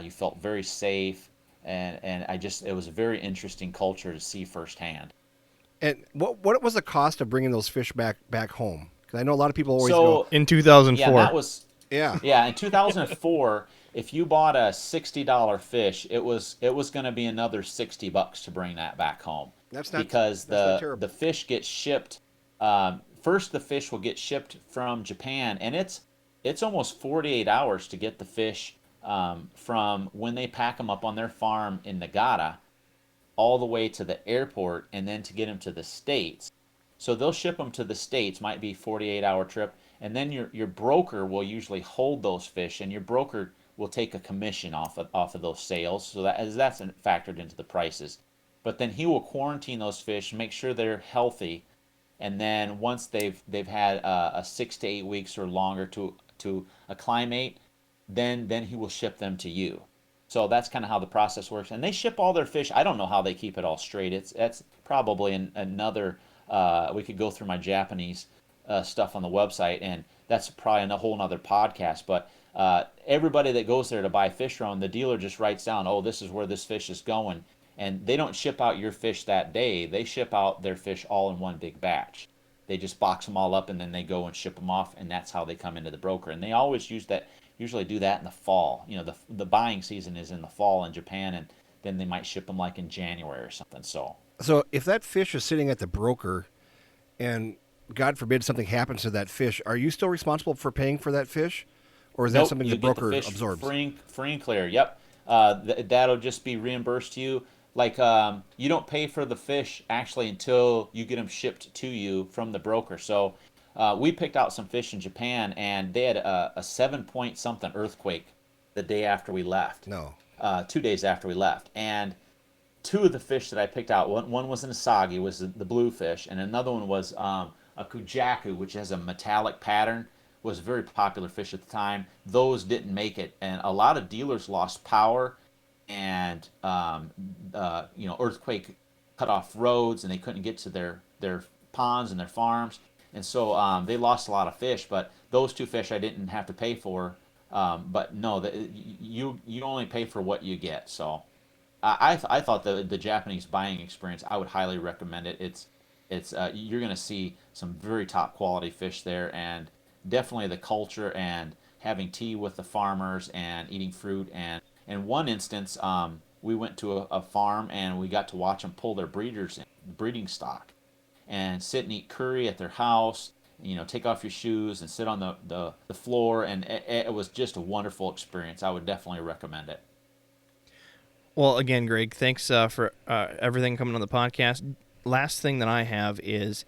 You felt very safe, and it was a very interesting culture to see firsthand. And what was the cost of bringing those fish back home? Because I know a lot of people always So go, In 2004. yeah, that was yeah, yeah. In 2004, if you bought a $60 fish, it was going to be another $60 to bring that back home. That's not Because that's not the terrible. fish gets shipped. First, the fish will get shipped from Japan, and it's almost 48 hours to get the fish from when they pack them up on their farm in Nagata all the way to the airport, and then to get them to the States. So they'll ship them to the States, might be 48-hour trip, and then your broker will usually hold those fish, and your broker will take a commission off of those sales, so that's factored into the prices. But then he will quarantine those fish, make sure they're healthy, and then once they've had a 6 to 8 weeks or longer to acclimate, then he will ship them to you. So that's kind of how the process works. And they ship all their fish. I don't know how they keep it all straight. That's probably another. We could go through my Japanese stuff on the website, and that's probably a whole nother podcast. But everybody that goes there to buy fish from, the dealer just writes down, oh, this is where this fish is going. And they don't ship out your fish that day. They ship out their fish all in one big batch. They just box them all up, and then they go and ship them off, and that's how they come into the broker. And they always usually do that in the fall. The buying season is in the fall in Japan, and then they might ship them like in January or something. So if that fish is sitting at the broker, and God forbid something happens to that fish, are you still responsible for paying for that fish, or is that nope, something you the get broker the fish absorbs? free and clear. Yep, that'll just be reimbursed to you. Like you don't pay for the fish actually until you get them shipped to you from the broker. So we picked out some fish in Japan, and they had a 7 point something earthquake the day after we left. No. 2 days after we left, and two of the fish that I picked out, one was an asagi, was the blue fish, and another one was a kujaku, which has a metallic pattern. Was a very popular fish at the time. Those didn't make it, and a lot of dealers lost power, and earthquake cut off roads, and they couldn't get to their ponds and their farms, and so they lost a lot of fish. But those two fish I didn't have to pay for. But no, you only pay for what you get. So I thought the Japanese buying experience, I would highly recommend it. It's you're going to see some very top quality fish there, and definitely the culture and having tea with the farmers and eating fruit. And in one instance, we went to a farm and we got to watch them pull their breeding stock, and sit and eat curry at their house. Take off your shoes and sit on the floor, and it was just a wonderful experience. I would definitely recommend it. Well, again, Greg, thanks for everything coming on the podcast. Last thing that I have is,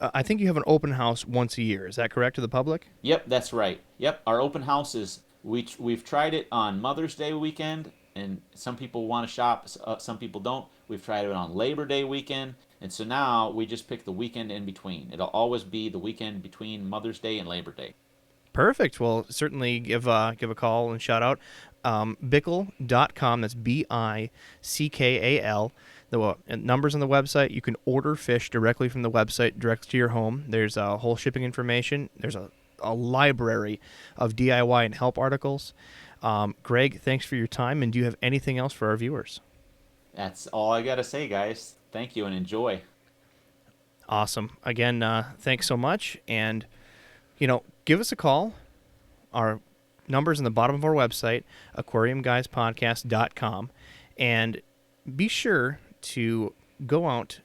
I think you have an open house once a year. Is that correct, to the public? Yep, that's right. Yep, our open house is, we've tried it on Mother's Day weekend, and some people want to shop, some people don't. We've tried it on Labor Day weekend, and so now we just pick the weekend in between. It'll always be the weekend between Mother's Day and Labor Day. Perfect. Well, certainly give a call and shout out. Bickal.com. That's Bickal. The numbers on the website. You can order fish directly from the website, direct to your home. There's whole shipping information. There's a library of DIY and help articles. Greg, thanks for your time. And do you have anything else for our viewers? That's all I got to say, guys. Thank you and enjoy. Awesome. Again, thanks so much. And, give us a call. Our number's in the bottom of our website, aquariumguyspodcast.com. And be sure to go out,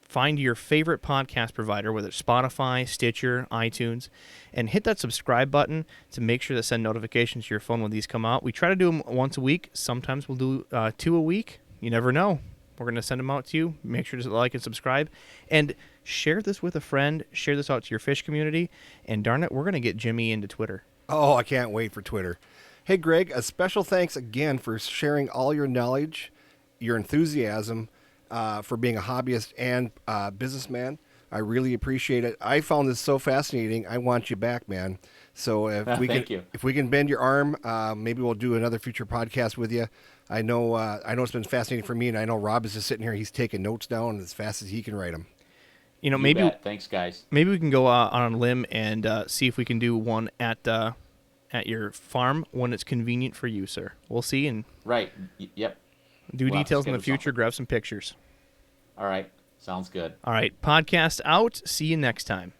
find your favorite podcast provider, whether it's Spotify, Stitcher, iTunes, and hit that subscribe button to make sure to send notifications to your phone when these come out. We try to do them once a week. Sometimes we'll do 2 a week. You never know. We're going to send them out to you. Make sure to like and subscribe. And share this with a friend. Share this out to your fish community. And darn it, we're going to get Jimmy into Twitter. Oh, I can't wait for Twitter. Hey, Greg, a special thanks again for sharing all your knowledge, your enthusiasm for being a hobbyist and businessman. I really appreciate it. I found this so fascinating. I want you back, man. So if we can bend your arm, maybe we'll do another future podcast with you. I know it's been fascinating for me, and I know Rob is just sitting here. He's taking notes down as fast as he can write them. Maybe bet. Thanks, guys. Maybe we can go on a limb and see if we can do one at your farm when it's convenient for you, sir. We'll see and right. Yep. Do details in the future. Grab some pictures. All right. Sounds good. All right. Podcast out. See you next time.